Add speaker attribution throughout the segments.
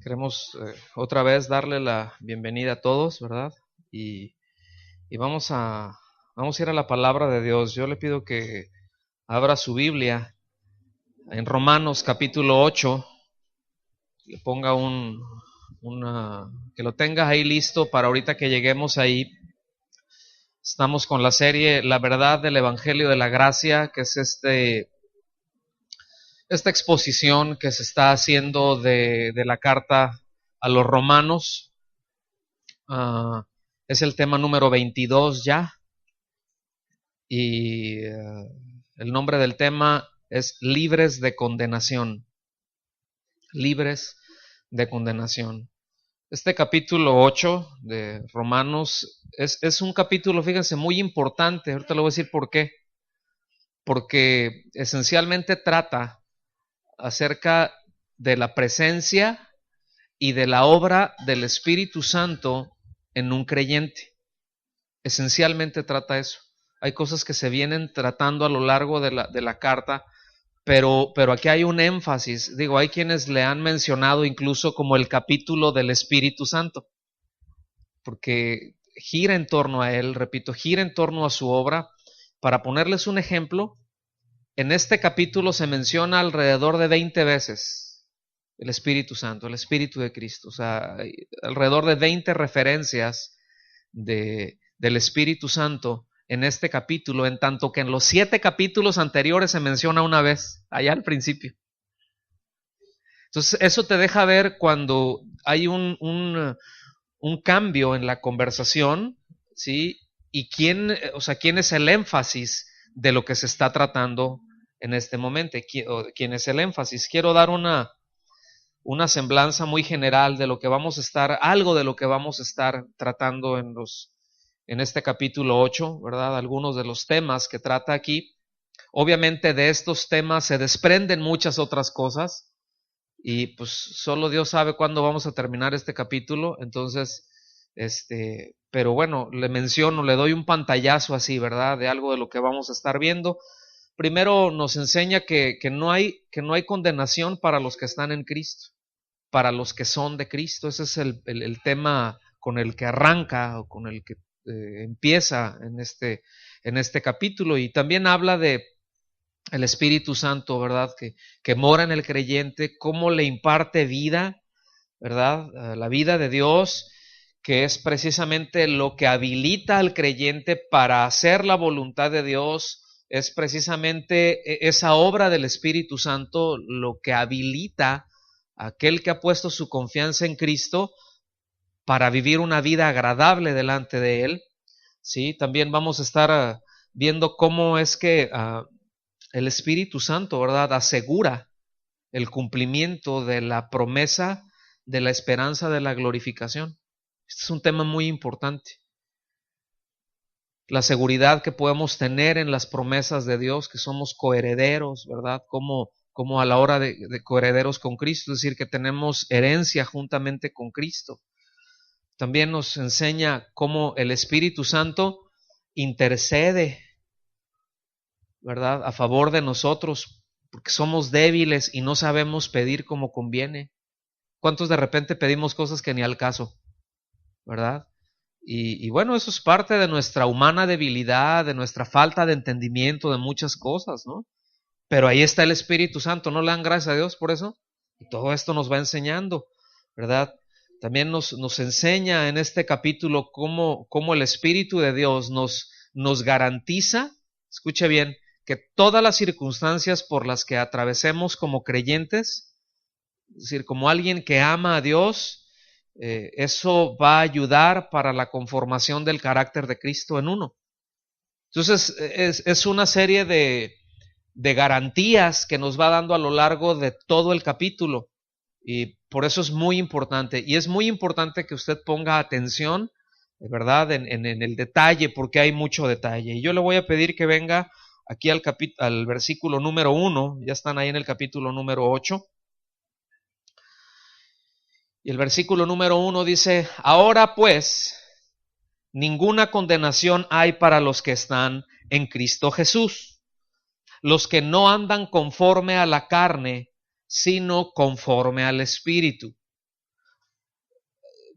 Speaker 1: Queremos otra vez darle la bienvenida a todos, ¿verdad? Y, y vamos a ir a la palabra de Dios. Yo le pido que abra su Biblia en Romanos capítulo 8, le ponga que lo tenga ahí listo para ahorita que lleguemos ahí. Estamos con la serie La verdad del Evangelio de la Gracia, que es esta exposición que se está haciendo de la carta a los romanos. Es el tema número 22 ya, y el nombre del tema es libres de condenación, libres de condenación. Este capítulo 8 de Romanos es un capítulo, fíjense, muy importante. Ahorita le voy a decir por qué. Porque esencialmente trata acerca de la presencia y de la obra del Espíritu Santo en un creyente. Esencialmente trata eso. Hay cosas que se vienen tratando a lo largo de la carta, pero aquí hay un énfasis. Digo, hay quienes le han mencionado incluso como el capítulo del Espíritu Santo, porque gira en torno a él, repito, gira en torno a su obra. Para ponerles un ejemplo, en este capítulo se menciona alrededor de 20 veces el Espíritu Santo, el Espíritu de Cristo. O sea, hay alrededor de 20 referencias del Espíritu Santo en este capítulo, en tanto que en los 7 capítulos anteriores se menciona una vez, allá al principio. Entonces, eso te deja ver cuando hay un cambio en la conversación, ¿sí? Y quién es el énfasis de lo que se está tratando en este momento. ¿Quién es el énfasis? Quiero dar una semblanza muy general de lo que vamos a estar, algo de lo que vamos a estar tratando en este capítulo 8, ¿verdad? Algunos de los temas que trata aquí. Obviamente de estos temas se desprenden muchas otras cosas y pues solo Dios sabe cuándo vamos a terminar este capítulo. Entonces, pero bueno, le doy un pantallazo así, ¿verdad? De algo de lo que vamos a estar viendo. Primero nos enseña que no hay condenación para los que están en Cristo, para los que son de Cristo. Ese es el tema con el que arranca o con el que empieza en este capítulo. Y también habla de el Espíritu Santo, ¿verdad? Que mora en el creyente, cómo le imparte vida, ¿verdad? La vida de Dios, que es precisamente lo que habilita al creyente para hacer la voluntad de Dios. Es precisamente esa obra del Espíritu Santo lo que habilita a aquel que ha puesto su confianza en Cristo para vivir una vida agradable delante de Él. ¿Sí? También vamos a estar viendo cómo es que el Espíritu Santo, ¿verdad?, asegura el cumplimiento de la promesa de la esperanza de la glorificación. Este es un tema muy importante. La seguridad que podemos tener en las promesas de Dios, que somos coherederos, ¿verdad? Como a la hora de coherederos con Cristo, es decir, que tenemos herencia juntamente con Cristo. También nos enseña cómo el Espíritu Santo intercede, ¿verdad?, a favor de nosotros, porque somos débiles y no sabemos pedir como conviene. ¿Cuántos de repente pedimos cosas que ni al caso, ¿verdad? Y bueno, eso es parte de nuestra humana debilidad, de nuestra falta de entendimiento de muchas cosas, ¿no? Pero ahí está el Espíritu Santo, ¿no le dan gracias a Dios por eso? Y todo esto nos va enseñando, ¿verdad? También nos enseña en este capítulo cómo el Espíritu de Dios nos garantiza, escuche bien, que todas las circunstancias por las que atravesemos como creyentes, es decir, como alguien que ama a Dios, eso va a ayudar para la conformación del carácter de Cristo en uno. Entonces, es una serie de garantías que nos va dando a lo largo de todo el capítulo, y por eso es muy importante. Y es muy importante que usted ponga atención, ¿verdad?, en el detalle, porque hay mucho detalle. Y yo le voy a pedir que venga aquí al versículo número 1, ya están ahí en el capítulo número 8. Y el versículo número 1 dice: ahora pues, ninguna condenación hay para los que están en Cristo Jesús, los que no andan conforme a la carne, sino conforme al Espíritu.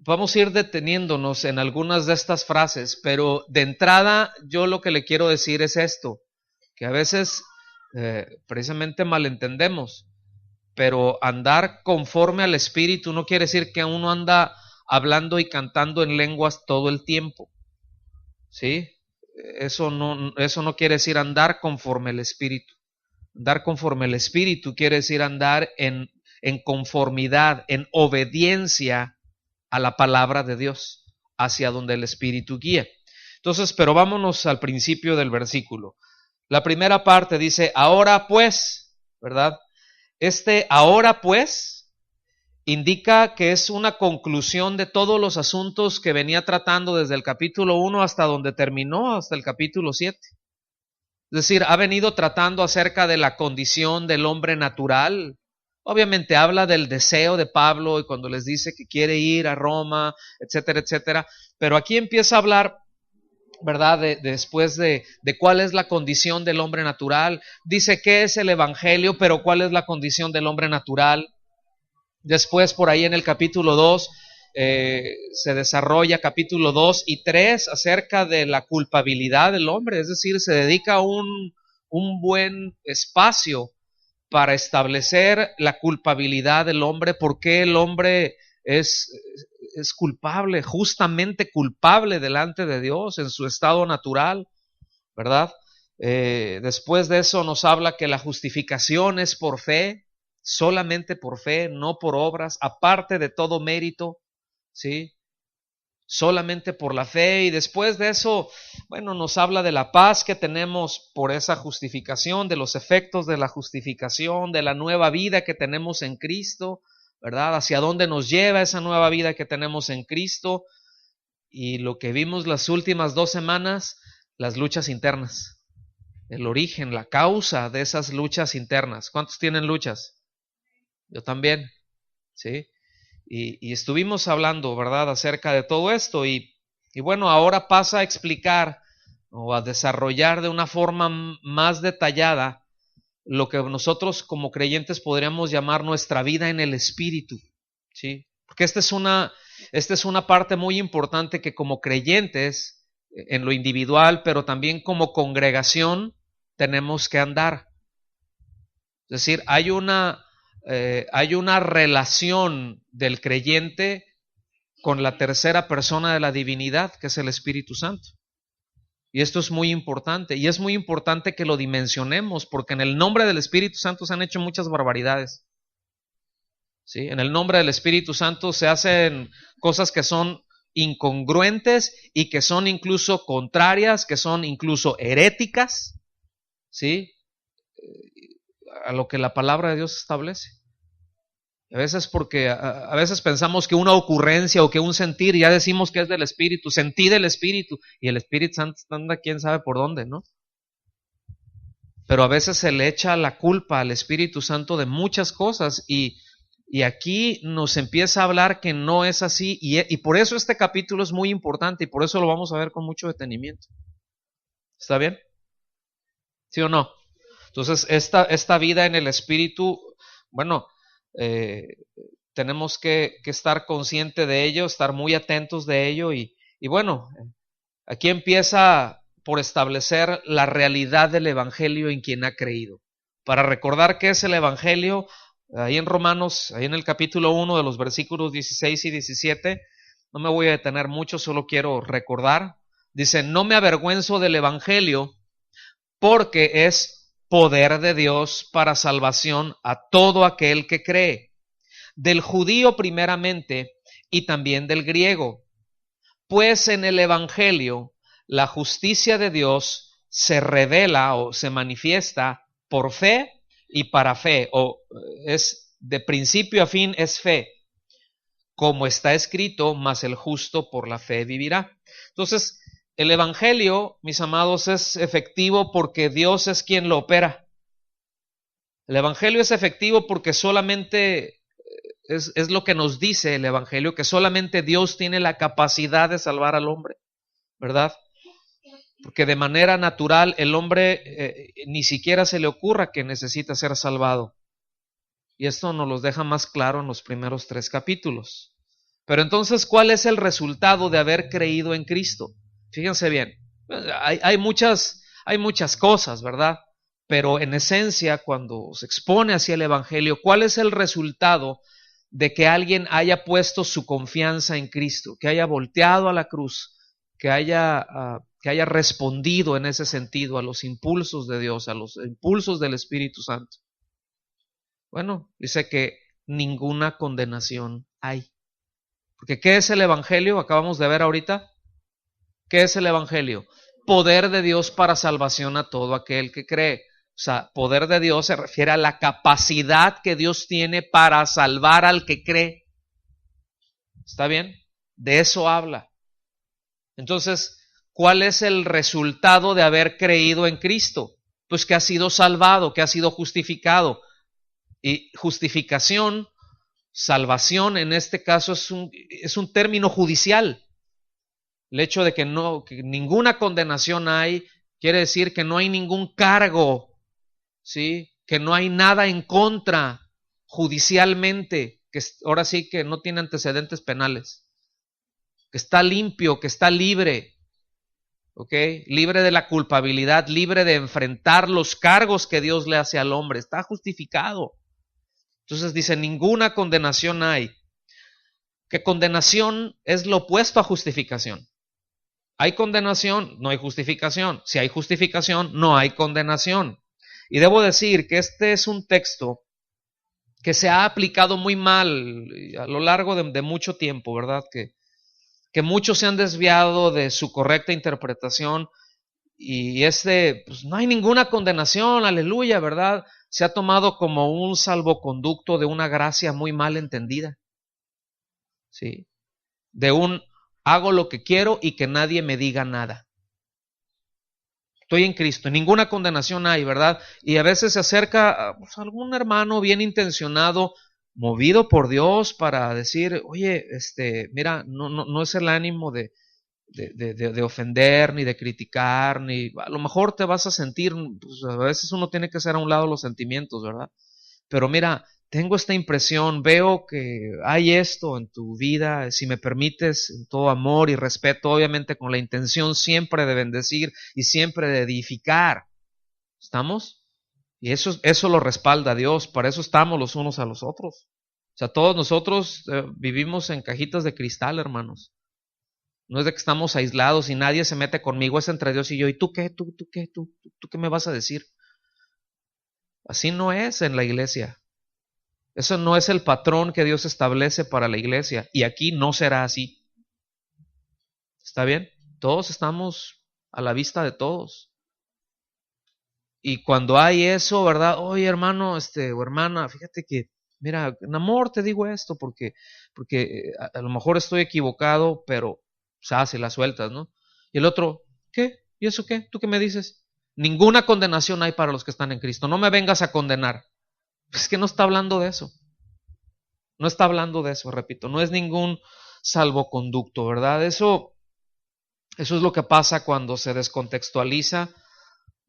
Speaker 1: vamos a ir deteniéndonos en algunas de estas frases, pero de entrada yo lo que le quiero decir es esto, que a veces precisamente malentendemos, pero andar conforme al Espíritu no quiere decir que uno anda hablando y cantando en lenguas todo el tiempo, ¿sí? Eso no quiere decir andar conforme al Espíritu. Andar conforme al Espíritu quiere decir andar en conformidad, en obediencia a la palabra de Dios, hacia donde el Espíritu guía. Entonces, pero vámonos al principio del versículo. La primera parte dice, ahora pues, ¿verdad? Ahora pues indica que es una conclusión de todos los asuntos que venía tratando desde el capítulo 1 hasta donde terminó, hasta el capítulo 7. Es decir, ha venido tratando acerca de la condición del hombre natural. Obviamente habla del deseo de Pablo y cuando les dice que quiere ir a Roma, etcétera, etcétera. Pero aquí empieza a hablar, ¿verdad? Después de cuál es la condición del hombre natural. Dice qué es el evangelio, pero cuál es la condición del hombre natural. Después, por ahí en el capítulo 2, se desarrolla capítulo 2 y 3 acerca de la culpabilidad del hombre, es decir, se dedica un buen espacio para establecer la culpabilidad del hombre, por qué el hombre es culpable, justamente culpable delante de Dios en su estado natural, ¿verdad? Después de eso nos habla que la justificación es por fe, solamente por fe, no por obras, aparte de todo mérito, ¿sí? Solamente por la fe. Y después de eso, bueno, nos habla de la paz que tenemos por esa justificación, de los efectos de la justificación, de la nueva vida que tenemos en Cristo, ¿verdad? Hacia dónde nos lleva esa nueva vida que tenemos en Cristo. Y lo que vimos las últimas 2 semanas, las luchas internas, el origen, la causa de esas luchas internas. ¿Cuántos tienen luchas? Yo también, ¿sí? Y estuvimos hablando, ¿verdad?, acerca de todo esto y bueno, ahora pasa a explicar o a desarrollar de una forma más detallada lo que nosotros como creyentes podríamos llamar nuestra vida en el Espíritu, ¿sí? Porque esta es una parte muy importante que como creyentes, en lo individual, pero también como congregación, tenemos que andar. Es decir, hay una relación del creyente con la tercera persona de la divinidad, que es el Espíritu Santo. Y esto es muy importante, y es muy importante que lo dimensionemos, porque en el nombre del Espíritu Santo se han hecho muchas barbaridades. ¿Sí? En el nombre del Espíritu Santo se hacen cosas que son incongruentes y que son incluso contrarias, que son incluso heréticas, ¿sí?, a lo que la palabra de Dios establece. A veces porque a veces pensamos que una ocurrencia o que un sentir ya decimos que es del Espíritu, sentí del Espíritu, y el Espíritu Santo anda quién sabe por dónde, ¿no? Pero a veces se le echa la culpa al Espíritu Santo de muchas cosas y aquí nos empieza a hablar que no es así y por eso este capítulo es muy importante y por eso lo vamos a ver con mucho detenimiento. ¿Está bien? ¿Sí o no? Entonces esta vida en el Espíritu, bueno, tenemos que estar consciente de ello, estar muy atentos de ello y bueno, aquí empieza por establecer la realidad del Evangelio en quien ha creído. Para recordar qué es el Evangelio, ahí en Romanos, ahí en el capítulo 1 de los versículos 16 y 17, no me voy a detener mucho, solo quiero recordar, dice, no me avergüenzo del Evangelio porque es poder de Dios para salvación a todo aquel que cree, del judío primeramente y también del griego. Pues en el Evangelio la justicia de Dios se revela o se manifiesta por fe y para fe, o es de principio a fin es fe, como está escrito, mas el justo por la fe vivirá. Entonces, el Evangelio, mis amados, es efectivo porque Dios es quien lo opera. El Evangelio es efectivo porque solamente es lo que nos dice el Evangelio, que solamente Dios tiene la capacidad de salvar al hombre, ¿verdad? Porque de manera natural el hombre ni siquiera se le ocurra que necesita ser salvado. Y esto nos lo deja más claro en los primeros 3 capítulos. Pero entonces, ¿cuál es el resultado de haber creído en Cristo? Fíjense bien, hay muchas cosas, ¿verdad? Pero en esencia, cuando se expone hacia el Evangelio, ¿cuál es el resultado de que alguien haya puesto su confianza en Cristo, que haya volteado a la cruz, que haya respondido en ese sentido a los impulsos de Dios, a los impulsos del Espíritu Santo? Bueno, dice que ninguna condenación hay. Porque ¿qué es el Evangelio? Acabamos de ver ahorita. ¿Qué es el Evangelio? Poder de Dios para salvación a todo aquel que cree. O sea, poder de Dios se refiere a la capacidad que Dios tiene para salvar al que cree. ¿Está bien? De eso habla. Entonces, ¿cuál es el resultado de haber creído en Cristo? Pues que ha sido salvado, que ha sido justificado. Y justificación, salvación en este caso es un término judicial. El hecho de que ninguna condenación hay, quiere decir que no hay ningún cargo, ¿sí? Que no hay nada en contra judicialmente, que ahora sí que no tiene antecedentes penales, que está limpio, que está libre, ¿ok? Libre de la culpabilidad, libre de enfrentar los cargos que Dios le hace al hombre, está justificado. Entonces dice, ninguna condenación hay. Que condenación es lo opuesto a justificación. Hay condenación, no hay justificación. Si hay justificación, no hay condenación. Y debo decir que este es un texto que se ha aplicado muy mal a lo largo de mucho tiempo, ¿verdad? Que muchos se han desviado de su correcta interpretación y pues no hay ninguna condenación, aleluya, ¿verdad? Se ha tomado como un salvoconducto de una gracia muy mal entendida, ¿sí? De un hago lo que quiero y que nadie me diga nada. Estoy en Cristo, ninguna condenación hay, ¿verdad? Y a veces se acerca pues, algún hermano bien intencionado, movido por Dios para decir, oye, mira, no es el ánimo de ofender, ni de criticar, ni a lo mejor te vas a sentir, pues, a veces uno tiene que hacer a un lado los sentimientos, ¿verdad? Pero mira, tengo esta impresión, veo que hay esto en tu vida, si me permites, en todo amor y respeto, obviamente con la intención siempre de bendecir y siempre de edificar. ¿Estamos? Y eso lo respalda Dios, para eso estamos los unos a los otros. O sea, todos nosotros vivimos en cajitas de cristal, hermanos. No es de que estamos aislados y nadie se mete conmigo, es entre Dios y yo. ¿Y tú qué? ¿Tú qué? ¿Tú qué me vas a decir? Así no es en la iglesia. Eso no es el patrón que Dios establece para la iglesia. Y aquí no será así. ¿Está bien? Todos estamos a la vista de todos. Y cuando hay eso, ¿verdad? Oye, hermano, o hermana, fíjate que, mira, en amor te digo esto porque a lo mejor estoy equivocado, pero, o sea, si la sueltas, ¿no? Y el otro, ¿qué? ¿Y eso qué? ¿Tú qué me dices? Ninguna condenación hay para los que están en Cristo. No me vengas a condenar. Es que no está hablando de eso. No está hablando de eso, repito. No es ningún salvoconducto, ¿verdad? Eso es lo que pasa cuando se descontextualiza,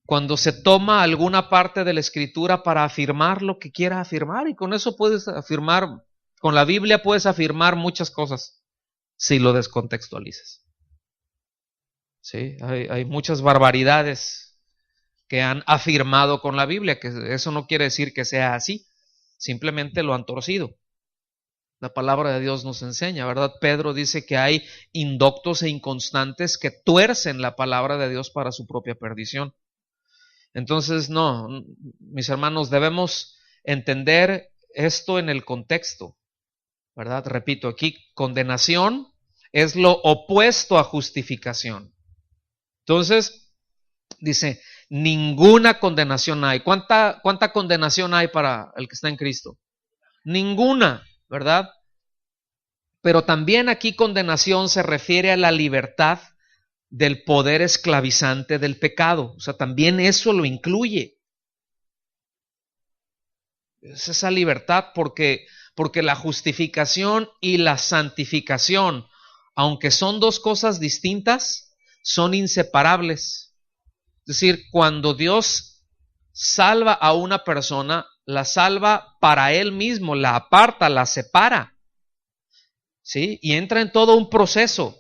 Speaker 1: cuando se toma alguna parte de la Escritura para afirmar lo que quiera afirmar. Y con eso puedes afirmar, con la Biblia puedes afirmar muchas cosas si lo descontextualizas. Sí, hay muchas barbaridades que han afirmado con la Biblia, que eso no quiere decir que sea así, simplemente lo han torcido. La palabra de Dios nos enseña, ¿verdad? Pedro dice que hay indoctos e inconstantes que tuercen la palabra de Dios para su propia perdición. Entonces, no, mis hermanos, debemos entender esto en el contexto, ¿verdad? Repito, aquí condenación es lo opuesto a justificación. Entonces, dice, ninguna condenación hay. ¿Cuánta condenación hay para el que está en Cristo? Ninguna, ¿verdad? Pero también aquí condenación se refiere a la libertad del poder esclavizante del pecado. O sea, también eso lo incluye. Es esa libertad porque la justificación y la santificación, aunque son dos cosas distintas, son inseparables. Es decir, cuando Dios salva a una persona, la salva para Él mismo, la aparta, la separa. ¿sí? Y entra en todo un proceso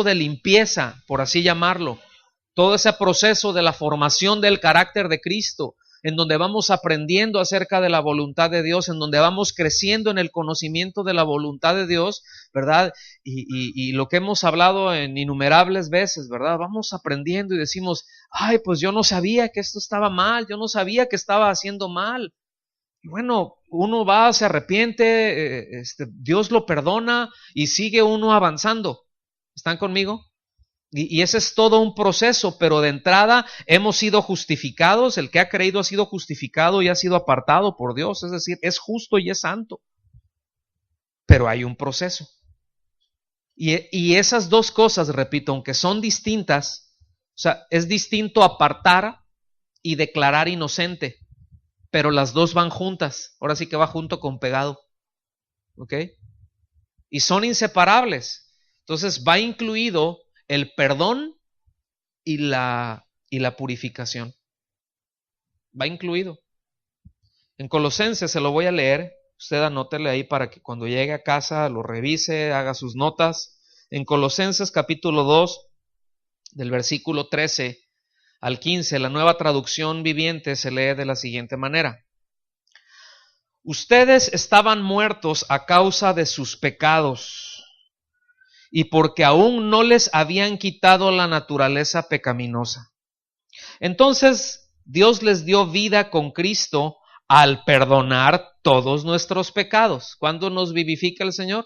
Speaker 1: de limpieza, por así llamarlo, todo ese proceso de la formación del carácter de Cristo, en donde vamos aprendiendo acerca de la voluntad de Dios, en donde vamos creciendo en el conocimiento de la voluntad de Dios, ¿verdad? Y lo que hemos hablado en innumerables veces, ¿verdad? Vamos aprendiendo y decimos, ay, pues yo no sabía que esto estaba mal, yo no sabía que estaba haciendo mal. Y bueno, uno va, se arrepiente, Dios lo perdona y sigue uno avanzando. ¿Están conmigo? Y ese es todo un proceso, pero de entrada hemos sido justificados, el que ha creído ha sido justificado y ha sido apartado por Dios, es decir, es justo y es santo, pero hay un proceso. Y esas dos cosas, repito, aunque son distintas, o sea, es distinto apartar y declarar inocente, pero las dos van juntas, ahora sí que va junto con pegado, ¿ok? Y son inseparables, entonces va incluido el perdón y la purificación. Va incluido. En Colosenses se lo voy a leer. Usted anótele ahí para que cuando llegue a casa lo revise, haga sus notas. En Colosenses capítulo 2, del versículo 13 al 15, la Nueva Traducción Viviente se lee de la siguiente manera. Ustedes estaban muertos a causa de sus pecados y porque aún no les habían quitado la naturaleza pecaminosa. Entonces Dios les dio vida con Cristo al perdonar todos nuestros pecados. ¿Cuándo nos vivifica el Señor?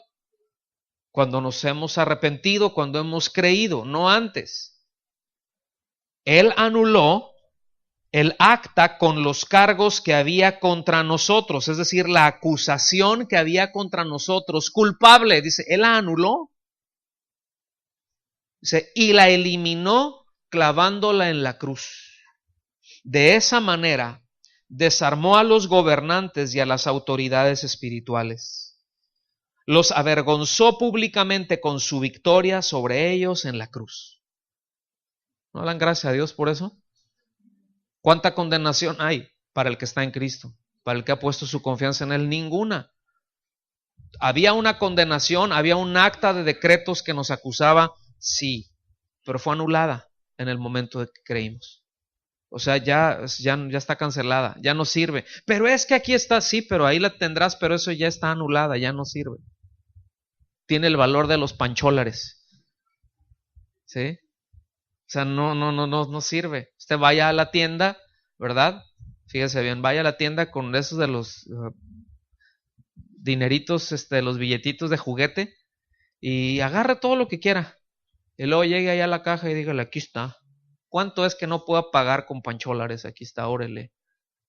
Speaker 1: Cuando nos hemos arrepentido, cuando hemos creído, no antes. Él anuló el acta con los cargos que había contra nosotros, es decir, la acusación que había contra nosotros, culpable, dice, Él la anuló. Dice, y la eliminó clavándola en la cruz. De esa manera, desarmó a los gobernantes y a las autoridades espirituales. Los avergonzó públicamente con su victoria sobre ellos en la cruz. ¿No dan gracias a Dios por eso? ¿Cuánta condenación hay para el que está en Cristo? Para el que ha puesto su confianza en Él, ninguna. ¿Había una condenación? ¿Había un acta de decretos que nos acusaba? Sí, pero fue anulada en el momento de que creímos. O sea, ya está cancelada, ya no sirve. Pero es que aquí está, sí, pero ahí la tendrás, pero eso ya está anulada, ya no sirve. Tiene el valor de los pancholares. ¿Sí? O sea, no sirve. Usted vaya a la tienda, ¿verdad? Fíjese bien, vaya a la tienda con esos de los dineritos, los billetitos de juguete y agarre todo lo que quiera. Y luego llegue allá a la caja y dígale, aquí está. ¿Cuánto es que no pueda pagar con pancholares? Aquí está, órale,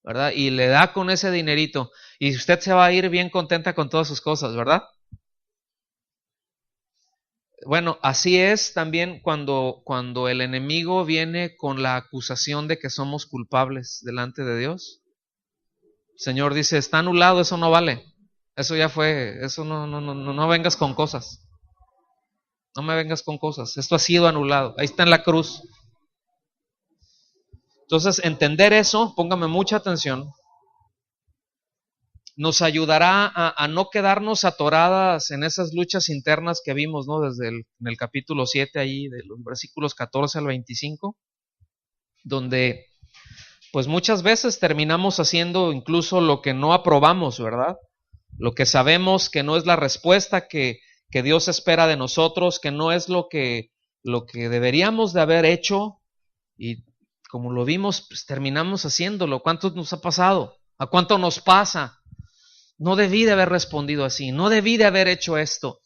Speaker 1: ¿verdad? Y le da con ese dinerito y usted se va a ir bien contenta con todas sus cosas, ¿verdad? Bueno, así es también cuando el enemigo viene con la acusación de que somos culpables delante de Dios. El Señor dice, está anulado, eso no vale. Eso ya fue, eso no vengas con cosas. No me vengas con cosas. Esto ha sido anulado. Ahí está en la cruz. Entonces, entender eso, póngame mucha atención, nos ayudará a no quedarnos atoradas en esas luchas internas que vimos, ¿no? Desde en el capítulo 7 ahí, de los versículos 14 al 25, donde pues muchas veces terminamos haciendo incluso lo que no aprobamos, ¿verdad? Lo que sabemos que no es la respuesta que Dios espera de nosotros, que no es lo que deberíamos de haber hecho, y como lo vimos, pues terminamos haciéndolo. ¿Cuánto nos ha pasado? ¿A cuánto nos pasa? No debí de haber respondido así, no debí de haber hecho esto.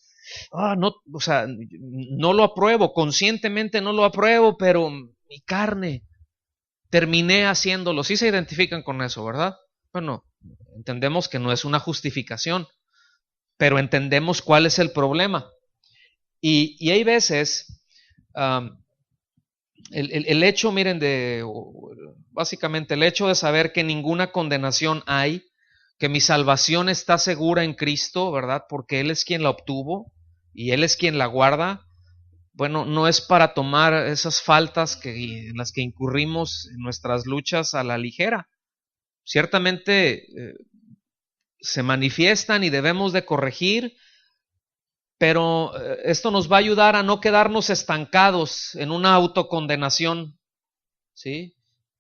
Speaker 1: No, o sea, no lo apruebo, conscientemente no lo apruebo, pero mi carne, terminé haciéndolo. Sí se identifican con eso, ¿verdad? Bueno, entendemos que no es una justificación, pero entendemos cuál es el problema. Y hay veces, el hecho, miren, básicamente el hecho de saber que ninguna condenación hay, que mi salvación está segura en Cristo, ¿verdad? Porque Él es quien la obtuvo y Él es quien la guarda. Bueno, no es para tomar esas faltas en las que incurrimos en nuestras luchas a la ligera. Ciertamente se manifiestan y debemos de corregir, pero esto nos va a ayudar a no quedarnos estancados en una autocondenación, ¿sí?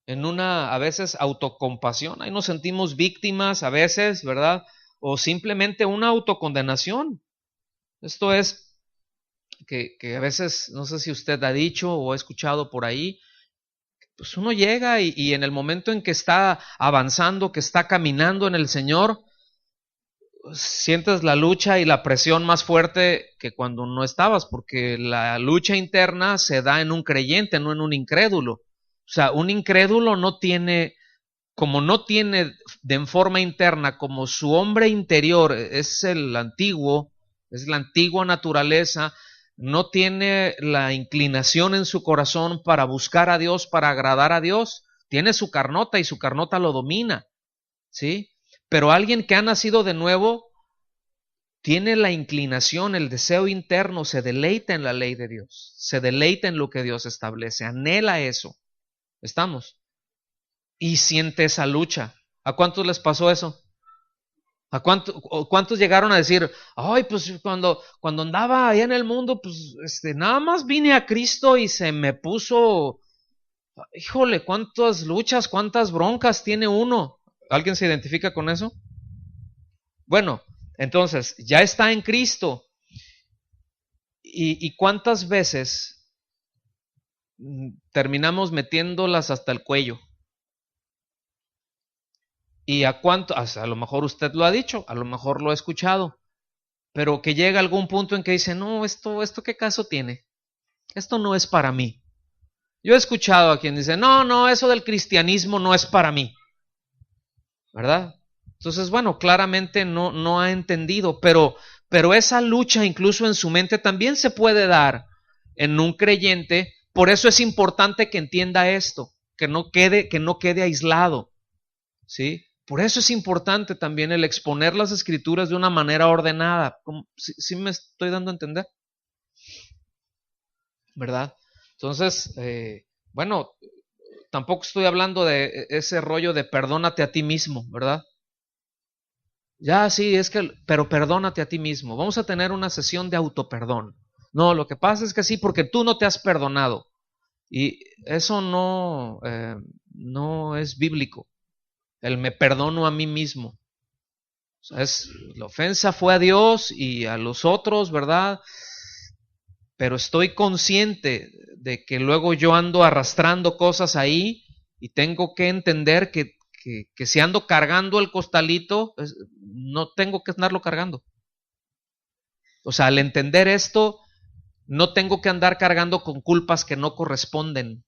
Speaker 1: En una, a veces, autocompasión. Ahí nos sentimos víctimas a veces, ¿verdad? O simplemente una autocondenación. Esto es que a veces, no sé si usted ha dicho o ha escuchado por ahí, pues uno llega y en el momento en que está avanzando, que está caminando en el Señor, sientes la lucha y la presión más fuerte que cuando no estabas, porque la lucha interna se da en un creyente, no en un incrédulo. O sea, un incrédulo no tiene, como no tiene de en forma interna, como su hombre interior es el antiguo, es la antigua naturaleza, no tiene la inclinación en su corazón para buscar a Dios, para agradar a Dios, tiene su carnota y su carnota lo domina, ¿sí? Pero alguien que ha nacido de nuevo tiene la inclinación, el deseo interno, se deleita en la ley de Dios, se deleita en lo que Dios establece, anhela eso. ¿Estamos? Y siente esa lucha. ¿A cuántos les pasó eso? ¿A cuántos llegaron a decir, ay, pues cuando andaba allá en el mundo, pues nada más vine a Cristo y se me puso, híjole, cuántas luchas, cuántas broncas tiene uno? ¿Alguien se identifica con eso? Bueno, entonces, ya está en Cristo. ¿Y cuántas veces terminamos metiéndolas hasta el cuello? Y a lo mejor usted lo ha dicho, a lo mejor lo ha escuchado, pero que llega algún punto en que dice, no, esto qué caso tiene, esto no es para mí. Yo he escuchado a quien dice, no, eso del cristianismo no es para mí, ¿verdad? Entonces, bueno, claramente no ha entendido, pero esa lucha incluso en su mente también se puede dar en un creyente. Por eso es importante que entienda esto, que no quede aislado, ¿sí? Por eso es importante también el exponer las escrituras de una manera ordenada. ¿Sí me estoy dando a entender? ¿Verdad? Entonces, bueno, tampoco estoy hablando de ese rollo de perdónate a ti mismo, ¿verdad? Ya sí, pero perdónate a ti mismo. Vamos a tener una sesión de autoperdón. No, lo que pasa es que sí, porque tú no te has perdonado. Y eso no es bíblico. El me perdono a mí mismo. O sea, la ofensa fue a Dios y a los otros, ¿verdad? Pero estoy consciente de que luego yo ando arrastrando cosas ahí y tengo que entender que si ando cargando el costalito, no tengo que andarlo cargando. O sea, al entender esto, no tengo que andar cargando con culpas que no corresponden.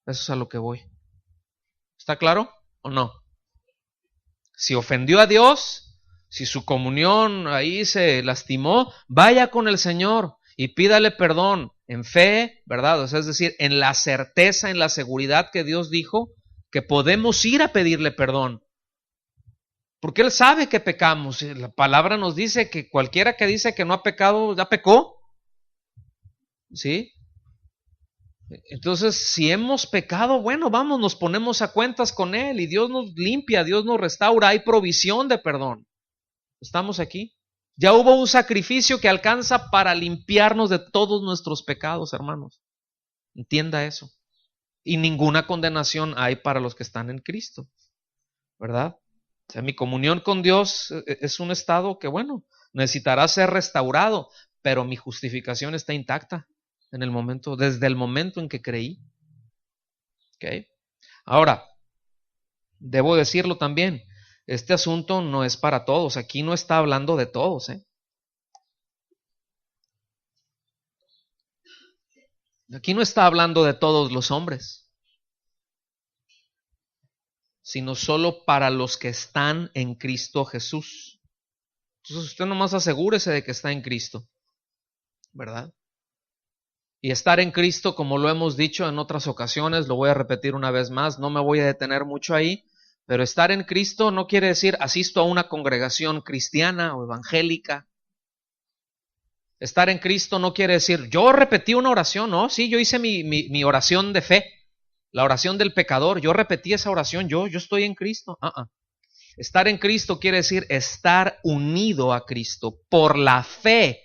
Speaker 1: Eso es a lo que voy. ¿Está claro o no? Si ofendió a Dios, si su comunión ahí se lastimó, vaya con el Señor y pídale perdón en fe, ¿verdad? O sea, es decir, en la certeza, en la seguridad que Dios dijo que podemos ir a pedirle perdón. Porque Él sabe que pecamos. La palabra nos dice que cualquiera que dice que no ha pecado, ya pecó. ¿Sí? Entonces, si hemos pecado, bueno, vamos, nos ponemos a cuentas con Él y Dios nos limpia, Dios nos restaura, hay provisión de perdón. ¿Estamos aquí? Ya hubo un sacrificio que alcanza para limpiarnos de todos nuestros pecados, hermanos. Entienda eso. Y ninguna condenación hay para los que están en Cristo, ¿verdad? O sea, mi comunión con Dios es un estado que, bueno, necesitará ser restaurado, pero mi justificación está intacta desde el momento en que creí. ¿Okay? Ahora, debo decirlo también, este asunto no es para todos, aquí no está hablando de todos, ¿eh? Aquí no está hablando de todos los hombres, sino solo para los que están en Cristo Jesús. Entonces usted nomás asegúrese de que está en Cristo, ¿verdad? Y estar en Cristo, como lo hemos dicho en otras ocasiones, lo voy a repetir una vez más, no me voy a detener mucho ahí, pero estar en Cristo no quiere decir asisto a una congregación cristiana o evangélica. Estar en Cristo no quiere decir yo repetí una oración, ¿no? Sí, yo hice mi oración de fe, la oración del pecador, yo repetí esa oración, yo estoy en Cristo. Estar en Cristo quiere decir estar unido a Cristo por la fe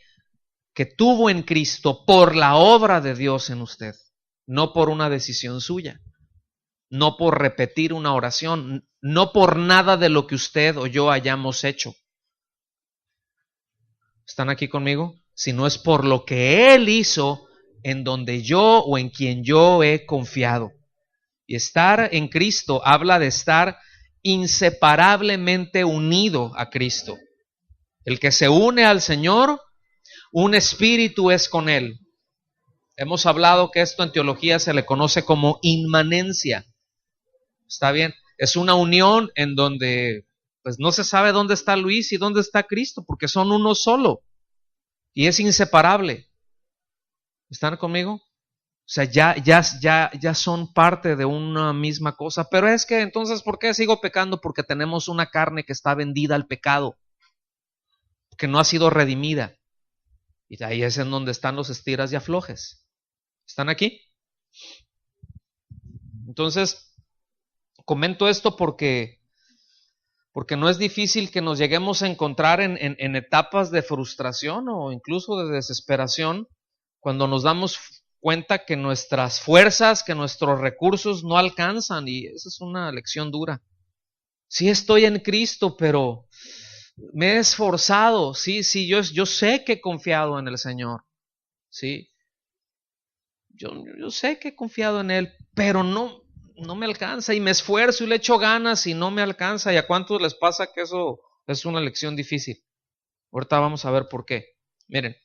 Speaker 1: que tuvo en Cristo, por la obra de Dios en usted, no por una decisión suya, no por repetir una oración, no por nada de lo que usted o yo hayamos hecho. ¿Están aquí conmigo? Sino es por lo que Él hizo en donde yo o en quien yo he confiado. Y estar en Cristo habla de estar inseparablemente unido a Cristo. El que se une al Señor, un espíritu es con Él. Hemos hablado que esto en teología se le conoce como inmanencia. ¿Está bien? Es una unión en donde pues no se sabe dónde está Luis y dónde está Cristo, porque son uno solo y es inseparable. ¿Están conmigo? O sea, ya son parte de una misma cosa. Pero es que entonces, ¿por qué sigo pecando? Porque tenemos una carne que está vendida al pecado, que no ha sido redimida. Y ahí es en donde están los estiras y aflojes. ¿Están aquí? Entonces, comento esto porque no es difícil que nos lleguemos a encontrar en etapas de frustración o incluso de desesperación cuando nos damos cuenta que nuestras fuerzas, que nuestros recursos no alcanzan, y esa es una lección dura. Sí estoy en Cristo, pero me he esforzado, sí, yo sé que he confiado en el Señor, sí, yo sé que he confiado en Él, pero no me alcanza, y me esfuerzo y le echo ganas y no me alcanza. ¿Y a cuántos les pasa que eso es una lección difícil? Ahorita vamos a ver por qué. Miren,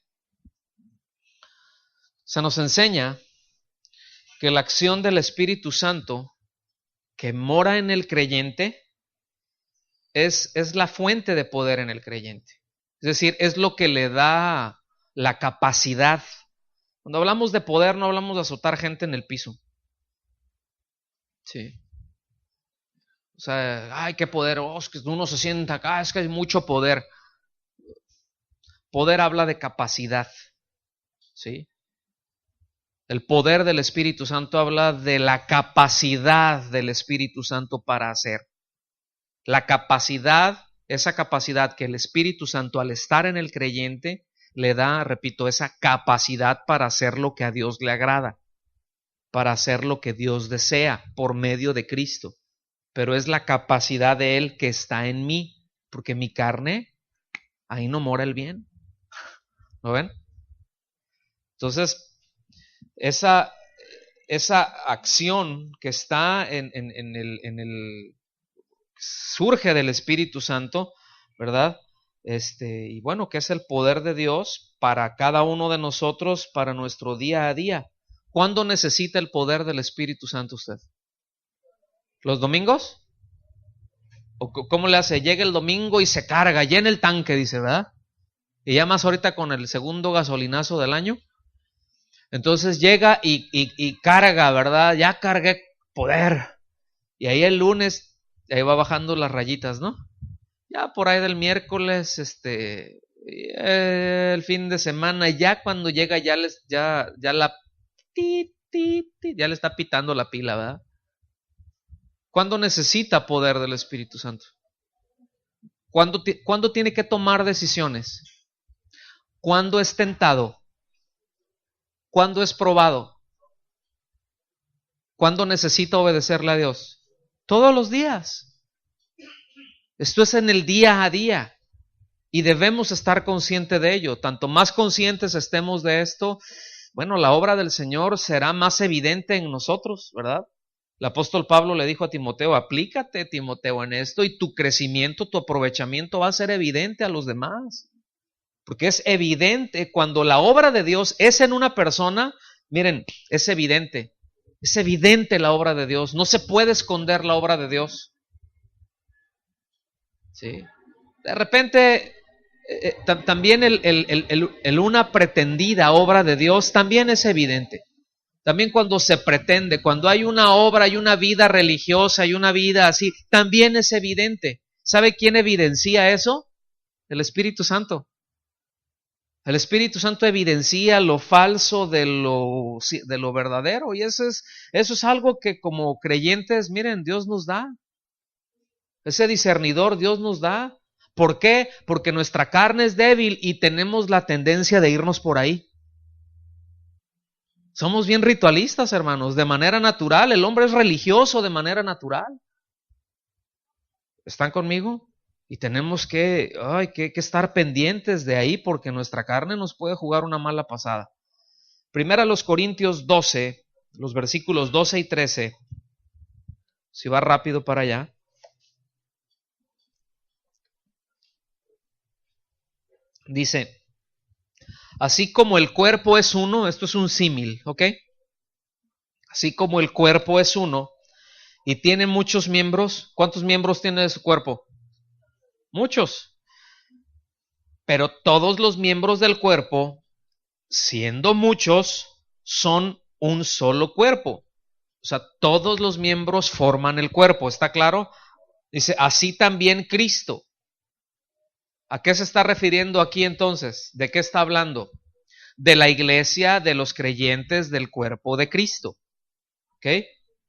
Speaker 1: se nos enseña que la acción del Espíritu Santo que mora en el creyente es la fuente de poder en el creyente. Es decir, es lo que le da la capacidad. Cuando hablamos de poder, no hablamos de azotar gente en el piso. Sí. O sea, ay, qué poder, es que uno se sienta acá, es que hay mucho poder. Poder habla de capacidad. ¿Sí? El poder del Espíritu Santo habla de la capacidad del Espíritu Santo para hacer. La capacidad, esa capacidad que el Espíritu Santo al estar en el creyente le da, repito, esa capacidad para hacer lo que a Dios le agrada, para hacer lo que Dios desea por medio de Cristo. Pero es la capacidad de Él que está en mí, porque mi carne, ahí no mora el bien. ¿Lo ven? Entonces, esa acción que está en el surge del Espíritu Santo, ¿verdad? Y bueno, que es el poder de Dios para cada uno de nosotros, para nuestro día a día. ¿Cuándo necesita el poder del Espíritu Santo usted? ¿Los domingos? ¿O cómo le hace? Llega el domingo y se carga, llena el tanque, dice, ¿verdad? Y ya más ahorita con el segundo gasolinazo del año. Entonces llega y carga, ¿verdad? Ya cargué poder. Y ahí el lunes, ahí va bajando las rayitas, ¿no? Ya por ahí del miércoles, el fin de semana, ya cuando llega ya la ya le está pitando la pila, ¿verdad? ¿Cuándo necesita poder del Espíritu Santo? ¿Cuándo tiene que tomar decisiones? ¿Cuándo es tentado? ¿Cuándo es probado? ¿Cuándo necesita obedecerle a Dios? Todos los días. Esto es en el día a día. Y debemos estar conscientes de ello. Tanto más conscientes estemos de esto, bueno, la obra del Señor será más evidente en nosotros, ¿verdad? El apóstol Pablo le dijo a Timoteo, aplícate, Timoteo, en esto y tu crecimiento, tu aprovechamiento va a ser evidente a los demás. Porque es evidente cuando la obra de Dios es en una persona, miren, es evidente la obra de Dios, no se puede esconder la obra de Dios. ¿Sí? De repente, también una pretendida obra de Dios también es evidente. También cuando se pretende, cuando hay una obra, hay una vida religiosa, hay una vida así, también es evidente. ¿Sabe quién evidencia eso? El Espíritu Santo. El Espíritu Santo evidencia lo falso de lo verdadero, y eso es algo que como creyentes, miren, Dios nos da. Ese discernidor Dios nos da. ¿Por qué? Porque nuestra carne es débil y tenemos la tendencia de irnos por ahí. Somos bien ritualistas, hermanos, de manera natural. El hombre es religioso de manera natural. ¿Están conmigo? Y tenemos que estar pendientes de ahí porque nuestra carne nos puede jugar una mala pasada. Primera los Corintios 12, los versículos 12 y 13. Si va rápido para allá. Dice, así como el cuerpo es uno, esto es un símil, ¿ok? Así como el cuerpo es uno y tiene muchos miembros, ¿cuántos miembros tiene su cuerpo? Muchos. Pero todos los miembros del cuerpo, siendo muchos, son un solo cuerpo. O sea, todos los miembros forman el cuerpo, ¿está claro? Dice, así también Cristo. ¿A qué se está refiriendo aquí entonces? ¿De qué está hablando? De la iglesia, de los creyentes del cuerpo de Cristo. ¿Ok?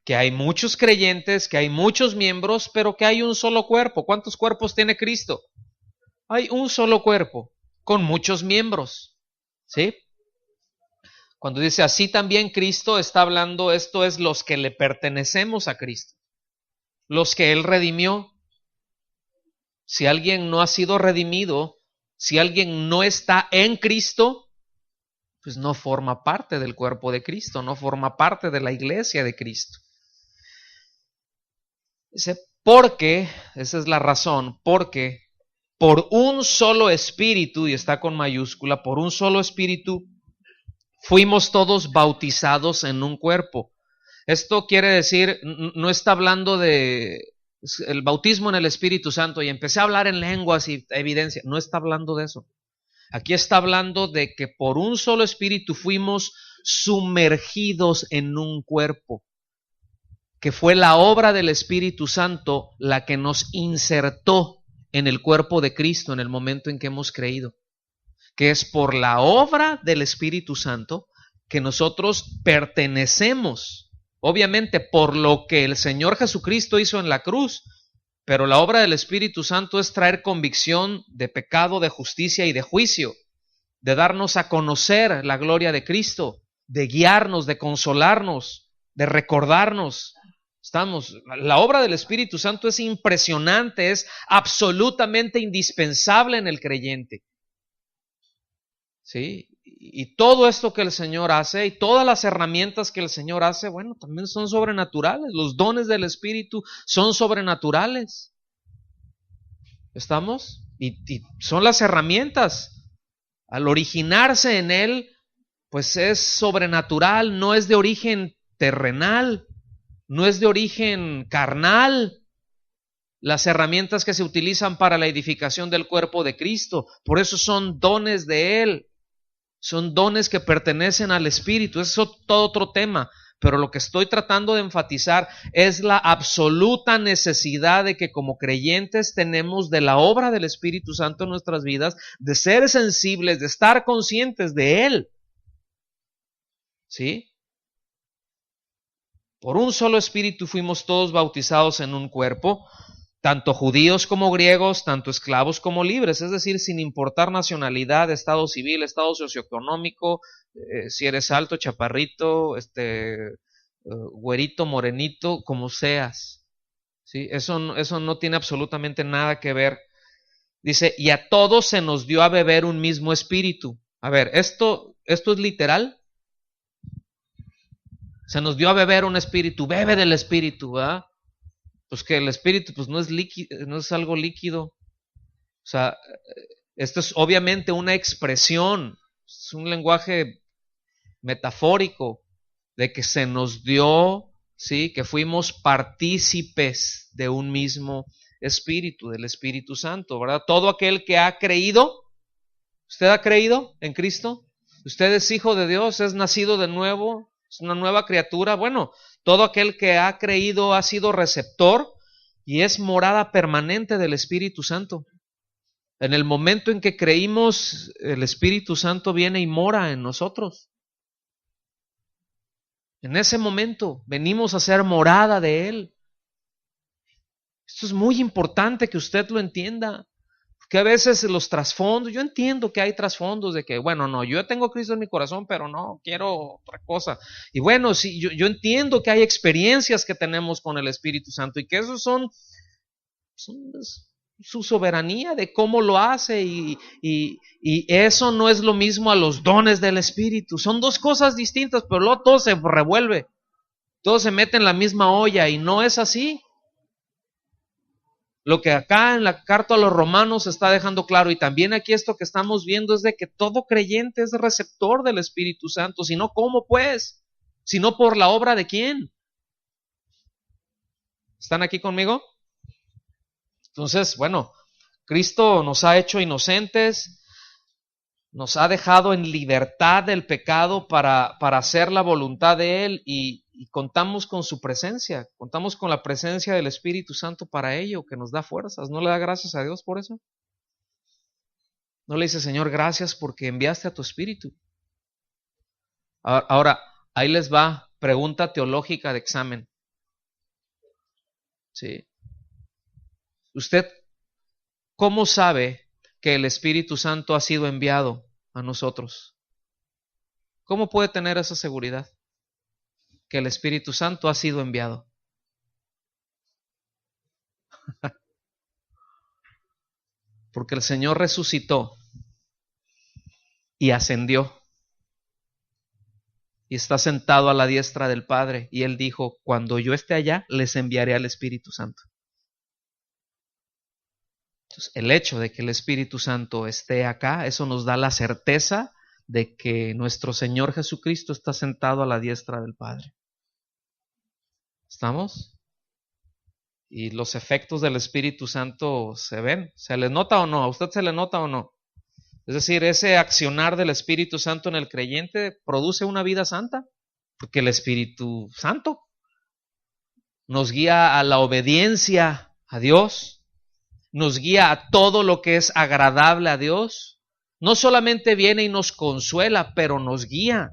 Speaker 1: Que hay muchos creyentes, que hay muchos miembros, pero que hay un solo cuerpo. ¿Cuántos cuerpos tiene Cristo? Hay un solo cuerpo, con muchos miembros. ¿Sí? Cuando dice así también Cristo, está hablando, esto es los que le pertenecemos a Cristo. Los que Él redimió. Si alguien no ha sido redimido, si alguien no está en Cristo, pues no forma parte del cuerpo de Cristo, no forma parte de la iglesia de Cristo. Dice, porque, esa es la razón, porque por un solo espíritu, y está con mayúscula, por un solo espíritu, fuimos todos bautizados en un cuerpo. Esto quiere decir, no está hablando de el bautismo en el Espíritu Santo y empecé a hablar en lenguas y evidencia, no está hablando de eso. Aquí está hablando de que por un solo espíritu fuimos sumergidos en un cuerpo, que fue la obra del Espíritu Santo la que nos insertó en el cuerpo de Cristo en el momento en que hemos creído, que es por la obra del Espíritu Santo que nosotros pertenecemos. Obviamente por lo que el Señor Jesucristo hizo en la cruz, pero la obra del Espíritu Santo es traer convicción de pecado, de justicia y de juicio, de darnos a conocer la gloria de Cristo, de guiarnos, de consolarnos, de recordarnos. La obra del Espíritu Santo es impresionante, es absolutamente indispensable en el creyente. ¿Sí? Y todo esto que el Señor hace y todas las herramientas que el Señor hace, bueno, también son sobrenaturales. Los dones del Espíritu son sobrenaturales. ¿Estamos? Y son las herramientas. Al originarse en Él, pues es sobrenatural, no es de origen terrenal, no es de origen carnal. Las herramientas que se utilizan para la edificación del cuerpo de Cristo, por eso son dones de Él. Son dones que pertenecen al Espíritu. Eso es todo otro tema. Pero lo que estoy tratando de enfatizar es la absoluta necesidad de que como creyentes tenemos de la obra del Espíritu Santo en nuestras vidas, de ser sensibles, de estar conscientes de Él. ¿Sí? Por un solo Espíritu fuimos todos bautizados en un cuerpo, tanto judíos como griegos, tanto esclavos como libres, es decir, sin importar nacionalidad, estado civil, estado socioeconómico, si eres alto, chaparrito, güerito, morenito, como seas. ¿Sí? Eso no tiene absolutamente nada que ver. Dice, y a todos se nos dio a beber un mismo espíritu. A ver, ¿esto es literal? Se nos dio a beber un espíritu, bebe del espíritu, ¿verdad? Pues que el espíritu pues no es líquido, no es algo líquido. O sea, esto es obviamente una expresión, es un lenguaje metafórico de que se nos dio, ¿sí? Que fuimos partícipes de un mismo espíritu, del Espíritu Santo, ¿verdad? Todo aquel que ha creído, ¿usted ha creído en Cristo? ¿Usted es hijo de Dios? ¿Es nacido de nuevo? ¿Es una nueva criatura? Bueno, todo aquel que ha creído ha sido receptor y es morada permanente del Espíritu Santo. En el momento en que creímos, el Espíritu Santo viene y mora en nosotros. En ese momento venimos a ser morada de Él. Esto es muy importante que usted lo entienda. Que a veces los trasfondos, yo entiendo que hay trasfondos de que, bueno, no, yo tengo a Cristo en mi corazón, pero no, quiero otra cosa. Y bueno, sí, yo entiendo que hay experiencias que tenemos con el Espíritu Santo y que esos son su soberanía de cómo lo hace y eso no es lo mismo a los dones del Espíritu. Son dos cosas distintas, pero luego todo se revuelve, todo se mete en la misma olla y no es así. Lo que acá en la carta a los Romanos está dejando claro, y también aquí esto que estamos viendo, es de que todo creyente es receptor del Espíritu Santo. Si no, ¿cómo pues? Si no, ¿por la obra de quién? ¿Están aquí conmigo? Entonces, bueno, Cristo nos ha hecho inocentes, nos ha dejado en libertad del pecado para hacer la voluntad de Él y contamos con su presencia, contamos con la presencia del Espíritu Santo para ello, que nos da fuerzas. ¿No le da gracias a Dios por eso? ¿No le dice, Señor, gracias porque enviaste a tu Espíritu? Ahora, ahí les va, pregunta teológica de examen. ¿Sí? ¿Usted cómo sabe que el Espíritu Santo ha sido enviado a nosotros? ¿Cómo puede tener esa seguridad? Que el Espíritu Santo ha sido enviado. Porque el Señor resucitó y ascendió y está sentado a la diestra del Padre, y Él dijo, cuando yo esté allá, les enviaré al Espíritu Santo. Entonces, el hecho de que el Espíritu Santo esté acá, eso nos da la certeza de que nuestro Señor Jesucristo está sentado a la diestra del Padre. ¿Estamos? Y los efectos del Espíritu Santo se ven. ¿Se le nota o no? ¿A usted se le nota o no? Es decir, ese accionar del Espíritu Santo en el creyente produce una vida santa, porque el Espíritu Santo nos guía a la obediencia a Dios, nos guía a todo lo que es agradable a Dios. No solamente viene y nos consuela, pero nos guía.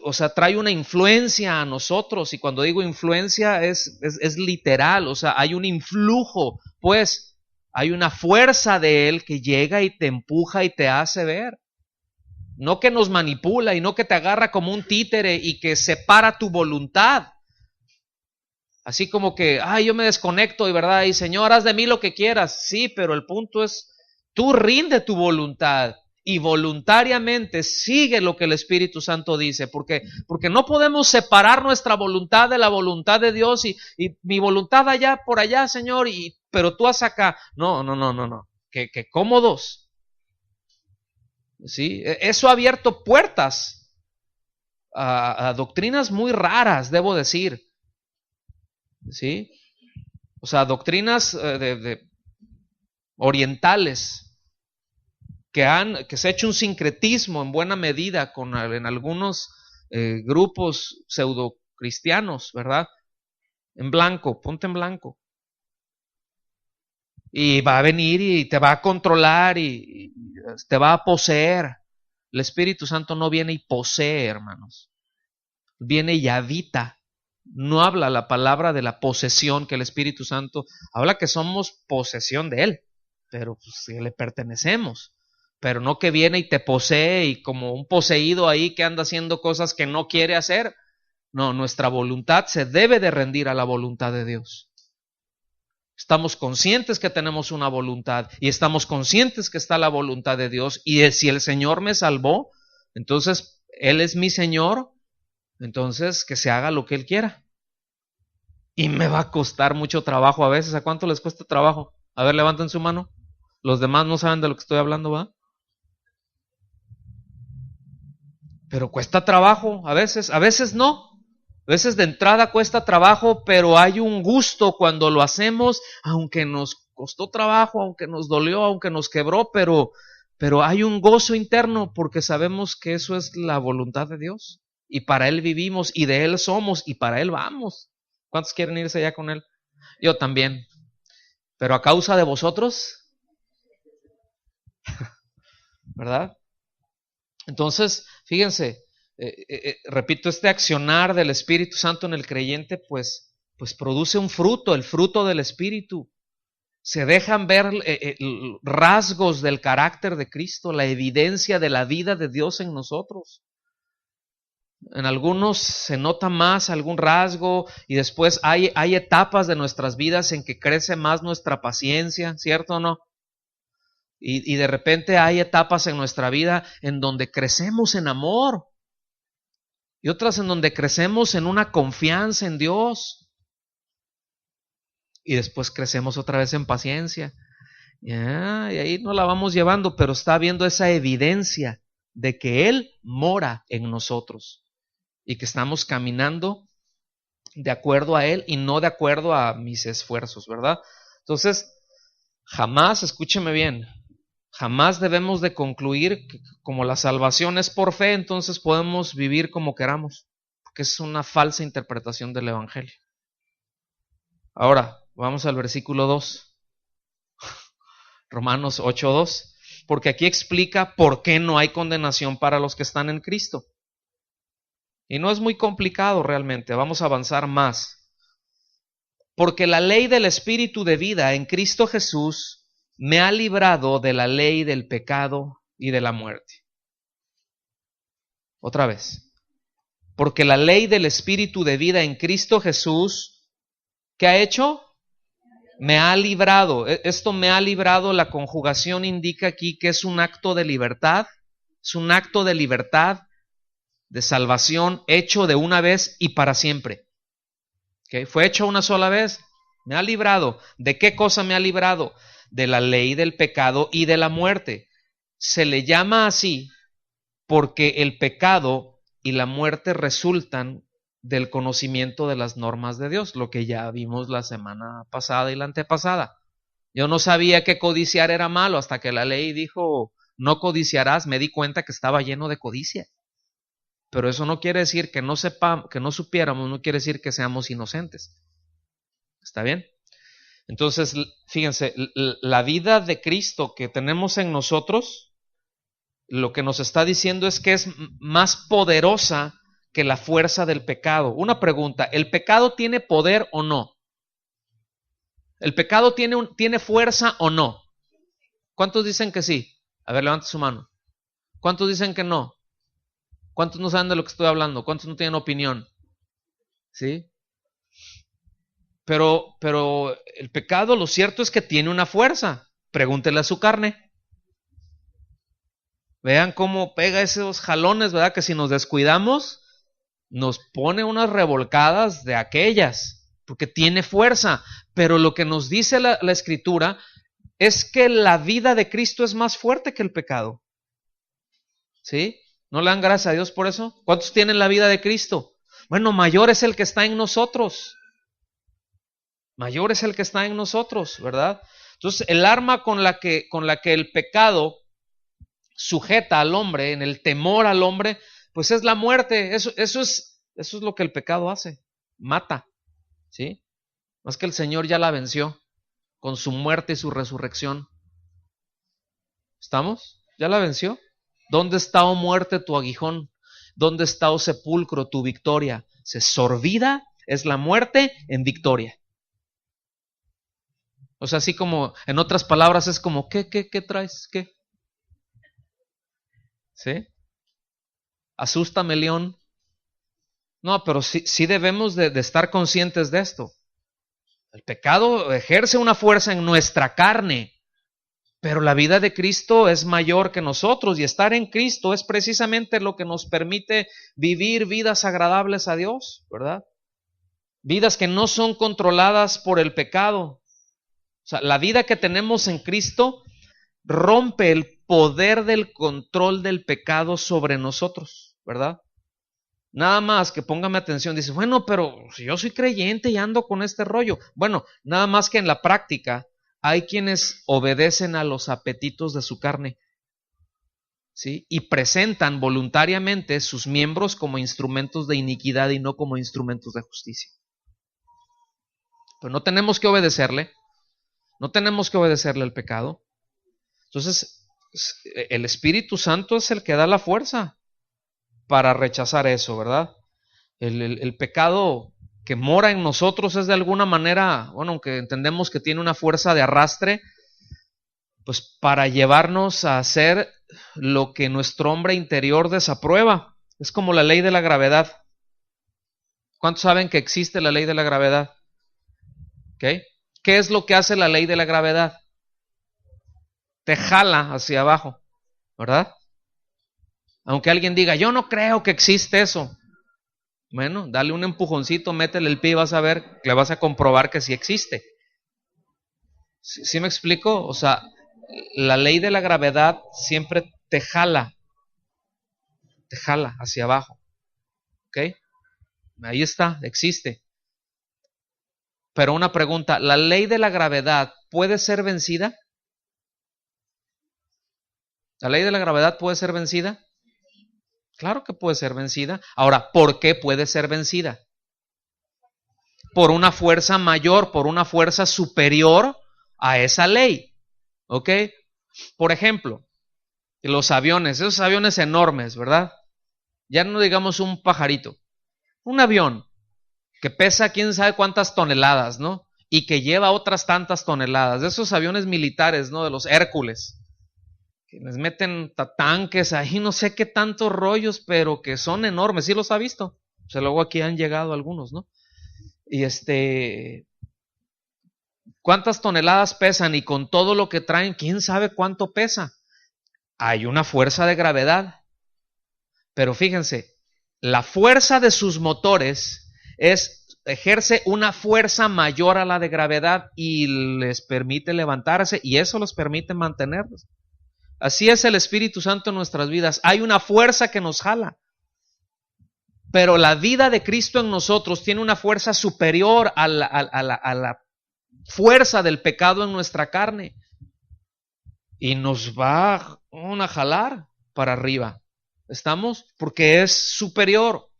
Speaker 1: O sea, trae una influencia a nosotros, y cuando digo influencia es literal, o sea, hay un influjo, pues hay una fuerza de Él que llega y te empuja y te hace ver. No que nos manipula y no que te agarra como un títere y que separa tu voluntad. Así como que, yo me desconecto y verdad, y Señor, haz de mí lo que quieras. Sí, pero el punto es, tú rinde tu voluntad y voluntariamente sigue lo que el Espíritu Santo dice, porque no podemos separar nuestra voluntad de la voluntad de Dios y mi voluntad allá por allá, Señor, pero tú haz acá. No. Que cómodos. ¿Sí? Eso ha abierto puertas a doctrinas muy raras, debo decir. ¿Sí? O sea, doctrinas de orientales que se ha hecho un sincretismo en buena medida en algunos grupos pseudo cristianos, ¿verdad? En blanco, ponte en blanco. Y va a venir y te va a controlar y te va a poseer. El Espíritu Santo no viene y posee, hermanos. Viene y habita. No habla la palabra de la posesión, que el Espíritu Santo habla que somos posesión de Él, pero pues, que le pertenecemos, pero no que viene y te posee y como un poseído ahí que anda haciendo cosas que no quiere hacer. No, nuestra voluntad se debe de rendir a la voluntad de Dios. Estamos conscientes que tenemos una voluntad y estamos conscientes que está la voluntad de Dios, y si el Señor me salvó, entonces Él es mi Señor. Entonces, que se haga lo que Él quiera. Y me va a costar mucho trabajo a veces. ¿A cuánto les cuesta trabajo? A ver, levanten su mano. Los demás no saben de lo que estoy hablando, ¿va? Pero cuesta trabajo a veces no. A veces de entrada cuesta trabajo, pero hay un gusto cuando lo hacemos, aunque nos costó trabajo, aunque nos dolió, aunque nos quebró, pero hay un gozo interno porque sabemos que eso es la voluntad de Dios. Y para Él vivimos, y de Él somos, y para Él vamos. ¿Cuántos quieren irse allá con Él? Yo también. Pero a causa de vosotros, ¿verdad? Entonces, fíjense, repito, este accionar del Espíritu Santo en el creyente, pues pues produce un fruto, el fruto del Espíritu. Se dejan ver rasgos del carácter de Cristo, la evidencia de la vida de Dios en nosotros. En algunos se nota más algún rasgo y después hay etapas de nuestras vidas en que crece más nuestra paciencia, ¿cierto o no? Y de repente hay etapas en nuestra vida en donde crecemos en amor y otras en donde crecemos en una confianza en Dios y después crecemos otra vez en paciencia. Y ahí no la vamos llevando, pero está viendo esa evidencia de que Él mora en nosotros y que estamos caminando de acuerdo a Él y no de acuerdo a mis esfuerzos, ¿verdad? Entonces, jamás, escúcheme bien, jamás debemos de concluir que como la salvación es por fe, entonces podemos vivir como queramos, porque es una falsa interpretación del Evangelio. Ahora, vamos al versículo 2, Romanos 8:2, porque aquí explica por qué no hay condenación para los que están en Cristo. Y no es muy complicado realmente, vamos a avanzar más. Porque la ley del Espíritu de vida en Cristo Jesús me ha librado de la ley del pecado y de la muerte. Otra vez. Porque la ley del Espíritu de vida en Cristo Jesús, ¿qué ha hecho? Me ha librado. Esto me ha librado, la conjugación indica aquí que es un acto de libertad. Es un acto de libertad, de salvación, hecho de una vez y para siempre. ¿Okay? Fue hecho una sola vez. Me ha librado. ¿De qué cosa me ha librado? De la ley del pecado y de la muerte. Se le llama así porque el pecado y la muerte resultan del conocimiento de las normas de Dios, lo que ya vimos la semana pasada y la antepasada. Yo no sabía que codiciar era malo hasta que la ley dijo no codiciarás, me di cuenta que estaba lleno de codicia. Pero eso no quiere decir que no sepamos, que no supiéramos, no quiere decir que seamos inocentes. ¿Está bien? Entonces, fíjense, la vida de Cristo que tenemos en nosotros, lo que nos está diciendo es que es más poderosa que la fuerza del pecado. Una pregunta, ¿el pecado tiene poder o no? ¿El pecado tiene fuerza o no? ¿Cuántos dicen que sí? A ver, levante su mano. ¿Cuántos dicen que no? ¿Cuántos no saben de lo que estoy hablando? ¿Cuántos no tienen opinión? ¿Sí? Pero el pecado, lo cierto es que tiene una fuerza. Pregúntele a su carne. Vean cómo pega esos jalones, ¿verdad? Que si nos descuidamos, nos pone unas revolcadas de aquellas, porque tiene fuerza. Pero lo que nos dice la Escritura es que la vida de Cristo es más fuerte que el pecado. ¿Sí? ¿No le dan gracias a Dios por eso? ¿Cuántos tienen la vida de Cristo? Bueno, mayor es el que está en nosotros. Mayor es el que está en nosotros, ¿verdad? Entonces, el arma con la que el pecado sujeta al hombre, en el temor al hombre, pues es la muerte. Eso es lo que el pecado hace. Mata, ¿sí? Más que el Señor ya la venció con su muerte y su resurrección. ¿Estamos? ¿Ya la venció? ¿Dónde está, oh muerte, tu aguijón? ¿Dónde está, oh sepulcro, tu victoria? Se sorbida es la muerte en victoria. O sea, así como, en otras palabras, es como, ¿qué traes? ¿Qué? ¿Sí? Asústame, león. No, pero sí debemos de estar conscientes de esto. El pecado ejerce una fuerza en nuestra carne, pero la vida de Cristo es mayor que nosotros y estar en Cristo es precisamente lo que nos permite vivir vidas agradables a Dios, ¿verdad? Vidas que no son controladas por el pecado. O sea, la vida que tenemos en Cristo rompe el poder del control del pecado sobre nosotros, ¿verdad? Nada más que póngame atención, dice, bueno, pero si yo soy creyente y ando con este rollo. Bueno, nada más que en la práctica hay quienes obedecen a los apetitos de su carne, ¿sí? Y presentan voluntariamente sus miembros como instrumentos de iniquidad y no como instrumentos de justicia. Pero no tenemos que obedecerle, no tenemos que obedecerle al pecado. Entonces, el Espíritu Santo es el que da la fuerza para rechazar eso, ¿verdad? El pecado que mora en nosotros es de alguna manera, bueno, aunque entendemos que tiene una fuerza de arrastre, pues para llevarnos a hacer lo que nuestro hombre interior desaprueba. Es como la ley de la gravedad. ¿Cuántos saben que existe la ley de la gravedad? ¿Okay? ¿Qué es lo que hace la ley de la gravedad? Te jala hacia abajo, ¿verdad? Aunque alguien diga, yo no creo que existe eso. Bueno, dale un empujoncito, métele el pie y vas a ver, le vas a comprobar que sí existe. ¿Sí me explico? O sea, la ley de la gravedad siempre te jala hacia abajo. ¿Ok? Ahí está, existe. Pero una pregunta, ¿la ley de la gravedad puede ser vencida? ¿La ley de la gravedad puede ser vencida? Claro que puede ser vencida. Ahora, ¿por qué puede ser vencida? Por una fuerza mayor, por una fuerza superior a esa ley. ¿Ok? Por ejemplo, los aviones, esos aviones enormes, ¿verdad? Ya no digamos un pajarito, un avión que pesa quién sabe cuántas toneladas, ¿no? Y que lleva otras tantas toneladas, de esos aviones militares, ¿no? De los Hércules, que les meten tanques ahí, no sé qué tantos rollos, pero que son enormes, ¿sí los ha visto? O sea, luego aquí han llegado algunos, ¿no? Y ¿cuántas toneladas pesan? Y con todo lo que traen, ¿quién sabe cuánto pesa? Hay una fuerza de gravedad. Pero fíjense, la fuerza de sus motores ejerce una fuerza mayor a la de gravedad y les permite levantarse y eso los permite mantenerlos. Así es el Espíritu Santo en nuestras vidas. Hay una fuerza que nos jala. Pero la vida de Cristo en nosotros tiene una fuerza superior a la fuerza del pecado en nuestra carne. Y nos va a jalar para arriba. ¿Estamos? Porque es superior.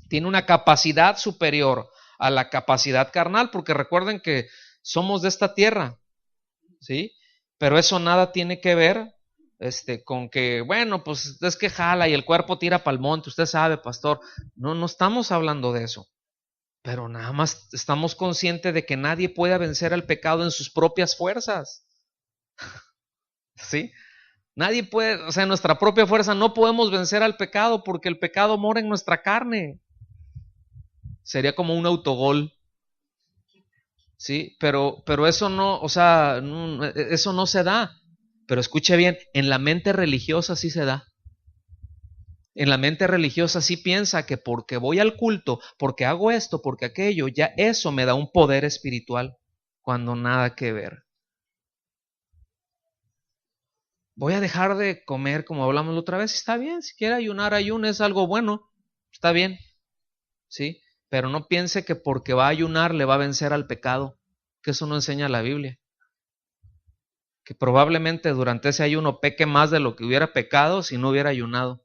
Speaker 1: Tiene una capacidad superior a la capacidad carnal, porque recuerden que somos de esta tierra, ¿sí? Pero eso nada tiene que ver con que, bueno, pues es que jala y el cuerpo tira para el monte, usted sabe, pastor. No estamos hablando de eso. Pero nada más estamos conscientes de que nadie puede vencer al pecado en sus propias fuerzas. ¿Sí? Nadie puede, o sea, en nuestra propia fuerza no podemos vencer al pecado porque el pecado mora en nuestra carne. Sería como un autogol. Sí, pero eso no, o sea, eso no se da. Pero escuche bien, en la mente religiosa sí se da. En la mente religiosa sí piensa que porque voy al culto, porque hago esto, porque aquello, ya eso me da un poder espiritual, cuando nada que ver. Voy a dejar de comer como hablamos la otra vez, está bien, si quiere ayunar, ayune, es algo bueno, está bien, ¿sí? Pero no piense que porque va a ayunar le va a vencer al pecado, que eso no enseña la Biblia. Que probablemente durante ese ayuno peque más de lo que hubiera pecado si no hubiera ayunado.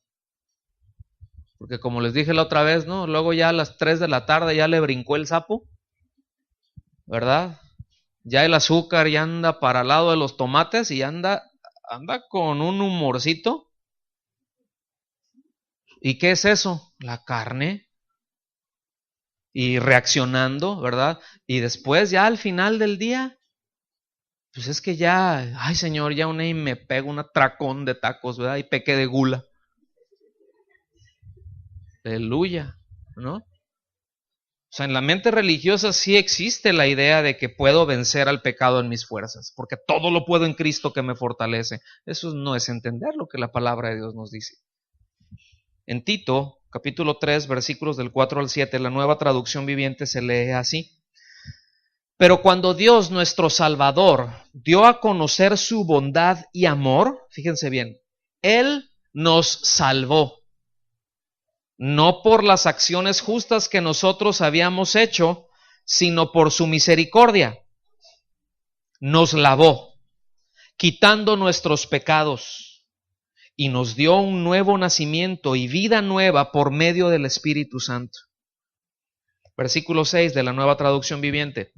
Speaker 1: Porque como les dije la otra vez, ¿no? Luego ya a las 3 de la tarde ya le brincó el sapo, ¿verdad? Ya el azúcar ya anda para el lado de los tomates y anda con un humorcito. ¿Y qué es eso? La carne. Y reaccionando, ¿verdad? Y después ya al final del día, pues es que ya, ay Señor, ya una y me pego un atracón de tacos, ¿verdad? Y pequé de gula. Aleluya, ¿no? O sea, en la mente religiosa sí existe la idea de que puedo vencer al pecado en mis fuerzas, porque todo lo puedo en Cristo que me fortalece. Eso no es entender lo que la palabra de Dios nos dice. En Tito, capítulo 3, versículos del 4 al 7, la Nueva Traducción Viviente se lee así. Pero cuando Dios, nuestro Salvador, dio a conocer su bondad y amor, fíjense bien, Él nos salvó. No por las acciones justas que nosotros habíamos hecho, sino por su misericordia. Nos lavó, quitando nuestros pecados, y nos dio un nuevo nacimiento y vida nueva por medio del Espíritu Santo. Versículo 6 de la Nueva Traducción Viviente.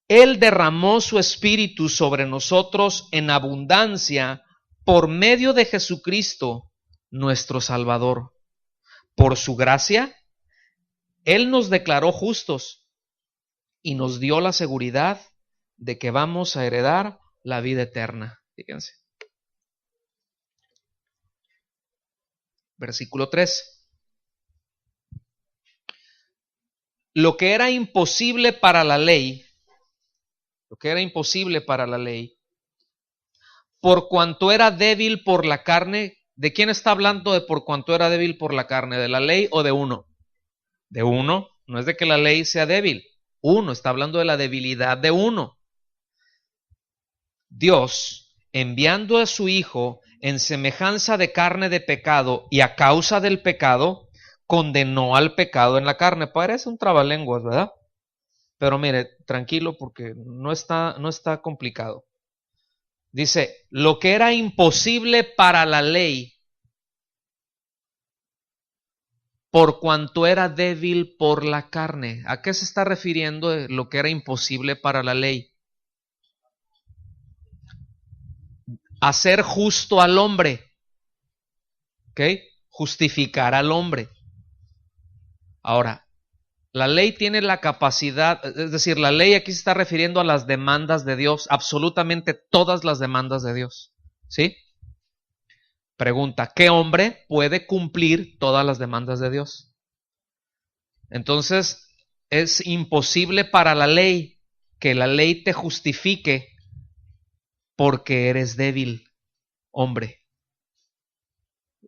Speaker 1: Él derramó su Espíritu sobre nosotros en abundancia por medio de Jesucristo, nuestro Salvador. Por su gracia, Él nos declaró justos y nos dio la seguridad de que vamos a heredar la vida eterna. Fíjense. Versículo 3. Lo que era imposible para la ley, por cuanto era débil por la carne. ¿De quién está hablando de por cuanto era débil por la carne? ¿De la ley o de uno? De uno. No es de que la ley sea débil. Uno, está hablando de la debilidad de uno. Dios, enviando a su Hijo en semejanza de carne de pecado y a causa del pecado, condenó al pecado en la carne. Parece un trabalenguas, ¿verdad? Pero mire, tranquilo porque no está complicado. Dice, lo que era imposible para la ley, por cuanto era débil por la carne. ¿A qué se está refiriendo lo que era imposible para la ley? Hacer justo al hombre. ¿Ok? Justificar al hombre. Ahora, la ley tiene la capacidad, es decir, la ley aquí se está refiriendo a las demandas de Dios, absolutamente todas las demandas de Dios. ¿Sí? Pregunta, ¿qué hombre puede cumplir todas las demandas de Dios? Entonces, es imposible para la ley que la ley te justifique porque eres débil, hombre.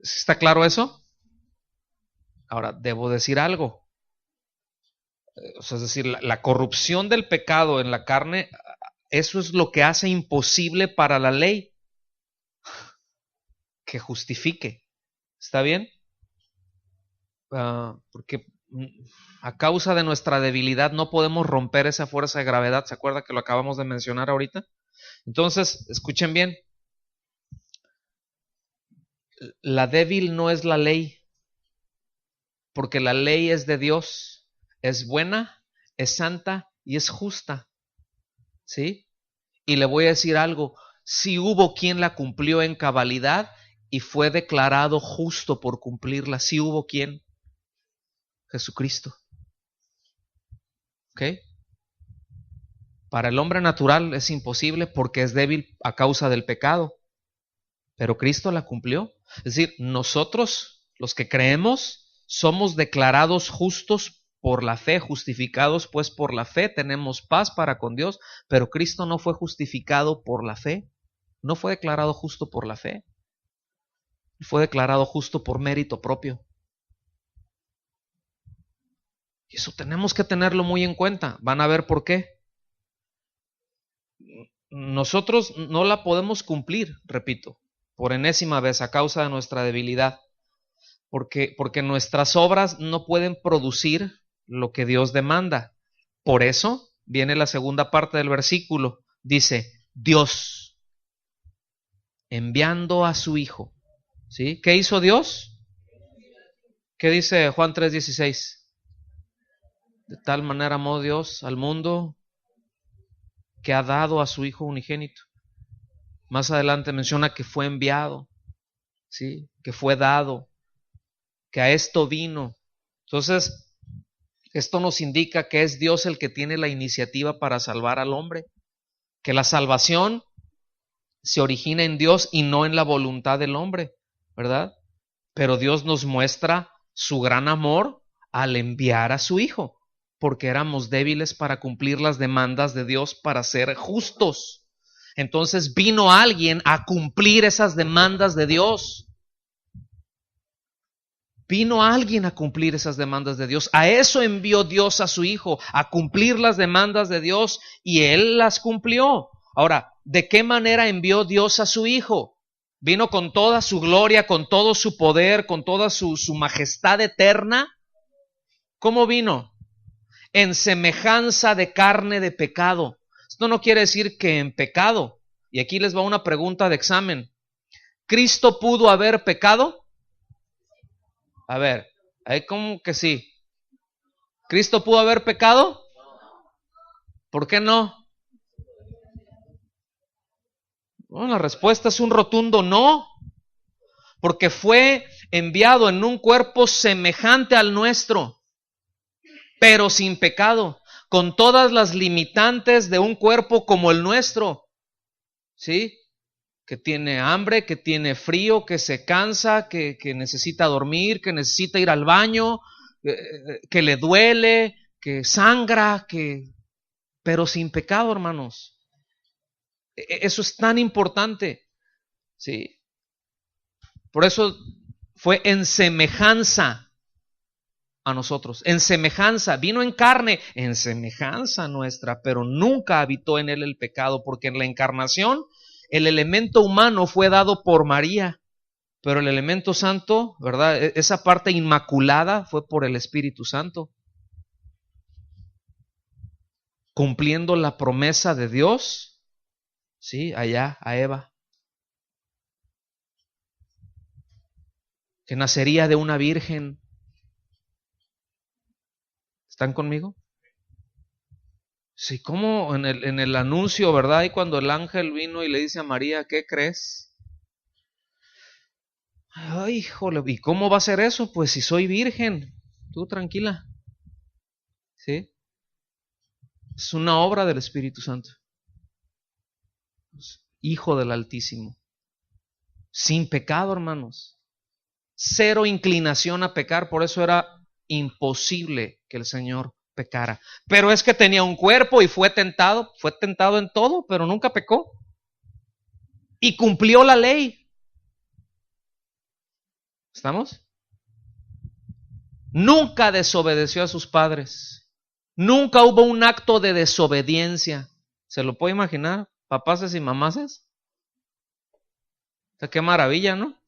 Speaker 1: ¿Está claro eso? Ahora, debo decir algo. O sea, es decir, la corrupción del pecado en la carne, eso es lo que hace imposible para la ley que justifique. ¿Está bien? Porque a causa de nuestra debilidad no podemos romper esa fuerza de gravedad. ¿Se acuerda que lo acabamos de mencionar ahorita? Entonces, escuchen bien. La débil no es la ley, porque la ley es de Dios, es buena, es santa y es justa. ¿Sí? Y le voy a decir algo, si hubo quien la cumplió en cabalidad y fue declarado justo por cumplirla, si hubo quien, Jesucristo. ¿Ok? Para el hombre natural es imposible porque es débil a causa del pecado, pero Cristo la cumplió. Es decir, nosotros, los que creemos, somos declarados justos por la fe, justificados pues por la fe, tenemos paz para con Dios, pero Cristo no fue justificado por la fe, no fue declarado justo por la fe, fue declarado justo por mérito propio. Y eso tenemos que tenerlo muy en cuenta. Van a ver por qué. Nosotros no la podemos cumplir, repito, por enésima vez a causa de nuestra debilidad, porque nuestras obras no pueden producir lo que Dios demanda. Por eso viene la segunda parte del versículo, dice, Dios, enviando a su Hijo. ¿Sí? ¿Qué hizo Dios? ¿Qué dice Juan 3:16? De tal manera amó Dios al mundo que ha dado a su Hijo unigénito. Más adelante menciona que fue enviado, ¿sí? Que fue dado, que a esto vino. Entonces, esto nos indica que es Dios el que tiene la iniciativa para salvar al hombre, que la salvación se origina en Dios y no en la voluntad del hombre, ¿verdad? Pero Dios nos muestra su gran amor al enviar a su Hijo, porque éramos débiles para cumplir las demandas de Dios para ser justos. Entonces vino alguien a cumplir esas demandas de Dios. Vino alguien a cumplir esas demandas de Dios. A eso envió Dios a su Hijo, a cumplir las demandas de Dios, y Él las cumplió. Ahora, ¿de qué manera envió Dios a su Hijo? Vino con toda su gloria, con todo su poder, con toda su majestad eterna. ¿Cómo vino? En semejanza de carne de pecado. Esto no quiere decir que en pecado. Y aquí les va una pregunta de examen. ¿Cristo pudo haber pecado? A ver, ahí como que sí. ¿Cristo pudo haber pecado? ¿Por qué no? Bueno, la respuesta es un rotundo no. Porque fue enviado en un cuerpo semejante al nuestro. pero sin pecado, con todas las limitantes de un cuerpo como el nuestro, ¿sí? Que tiene hambre, que tiene frío, que se cansa, que necesita dormir, que necesita ir al baño, que le duele, que sangra, pero sin pecado, hermanos. Eso es tan importante, ¿sí? Por eso fue en semejanza a nosotros, en semejanza, vino en carne, en semejanza nuestra, pero nunca habitó en él el pecado, porque en la encarnación el elemento humano fue dado por María, pero el elemento santo, ¿verdad? Esa parte inmaculada fue por el Espíritu Santo, cumpliendo la promesa de Dios, ¿sí? Allá a Eva, que nacería de una virgen. ¿Están conmigo? Sí, como en el anuncio, ¿verdad? Y cuando el ángel vino y le dice a María, ¿qué crees? Ay, híjole, ¿y cómo va a ser eso? Pues si soy virgen, tú tranquila, ¿sí? Es una obra del Espíritu Santo. Hijo del Altísimo. Sin pecado, hermanos. Cero inclinación a pecar, por eso era imposible que el Señor pecara. Pero es que tenía un cuerpo y fue tentado en todo, pero nunca pecó. Y cumplió la ley. ¿Estamos? Nunca desobedeció a sus padres. Nunca hubo un acto de desobediencia. ¿Se lo puede imaginar? Papaces y mamaces. O sea, qué maravilla, ¿no?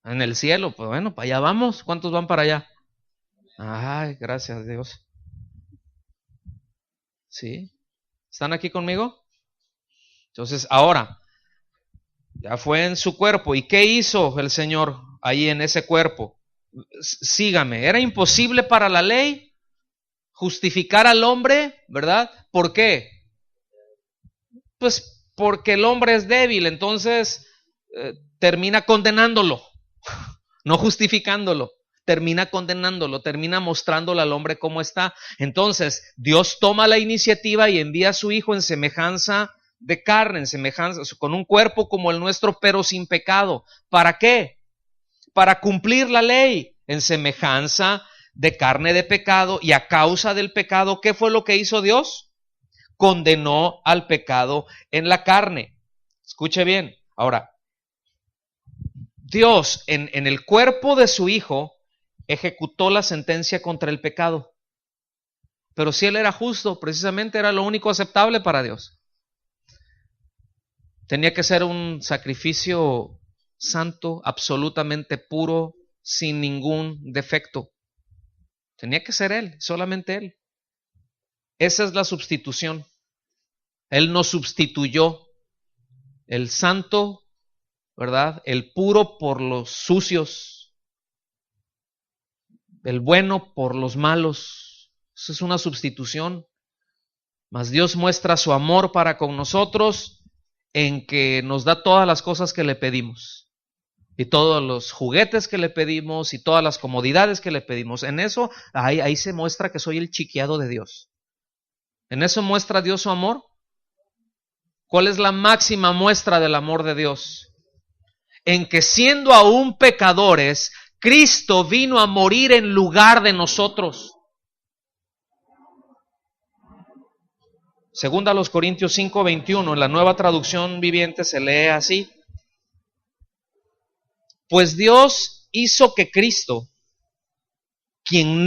Speaker 1: En el cielo, pues bueno, para allá vamos. ¿Cuántos van para allá? Ay, gracias a Dios. ¿Sí? ¿Están aquí conmigo? Entonces, ahora, ya fue en su cuerpo. ¿Y qué hizo el Señor ahí en ese cuerpo? Sígame. Era imposible para la ley justificar al hombre, ¿verdad? ¿Por qué? Pues porque el hombre es débil, entonces termina condenándolo, no justificándolo. Termina condenándolo, termina mostrándole al hombre cómo está. Entonces, Dios toma la iniciativa y envía a su Hijo en semejanza de carne, en semejanza, con un cuerpo como el nuestro, pero sin pecado. ¿Para qué? Para cumplir la ley, en semejanza de carne de pecado, y a causa del pecado, ¿qué fue lo que hizo Dios? Condenó al pecado en la carne. Escuche bien. Ahora, Dios en el cuerpo de su Hijo ejecutó la sentencia contra el pecado. Pero si Él era justo, precisamente era lo único aceptable para Dios. Tenía que ser un sacrificio santo, absolutamente puro, sin ningún defecto. Tenía que ser Él, solamente Él. Esa es la sustitución. Él nos sustituyó. El santo, ¿verdad? El puro por los sucios. El bueno por los malos. Eso es una sustitución. Mas Dios muestra su amor para con nosotros en que nos da todas las cosas que le pedimos. Y todos los juguetes que le pedimos y todas las comodidades que le pedimos. En eso, ahí se muestra que soy el chiqueado de Dios. En eso muestra Dios su amor. ¿Cuál es la máxima muestra del amor de Dios? En que siendo aún pecadores, Cristo vino a morir en lugar de nosotros. Segunda a los Corintios 5:21, en la Nueva Traducción Viviente se lee así: pues Dios hizo que Cristo, quien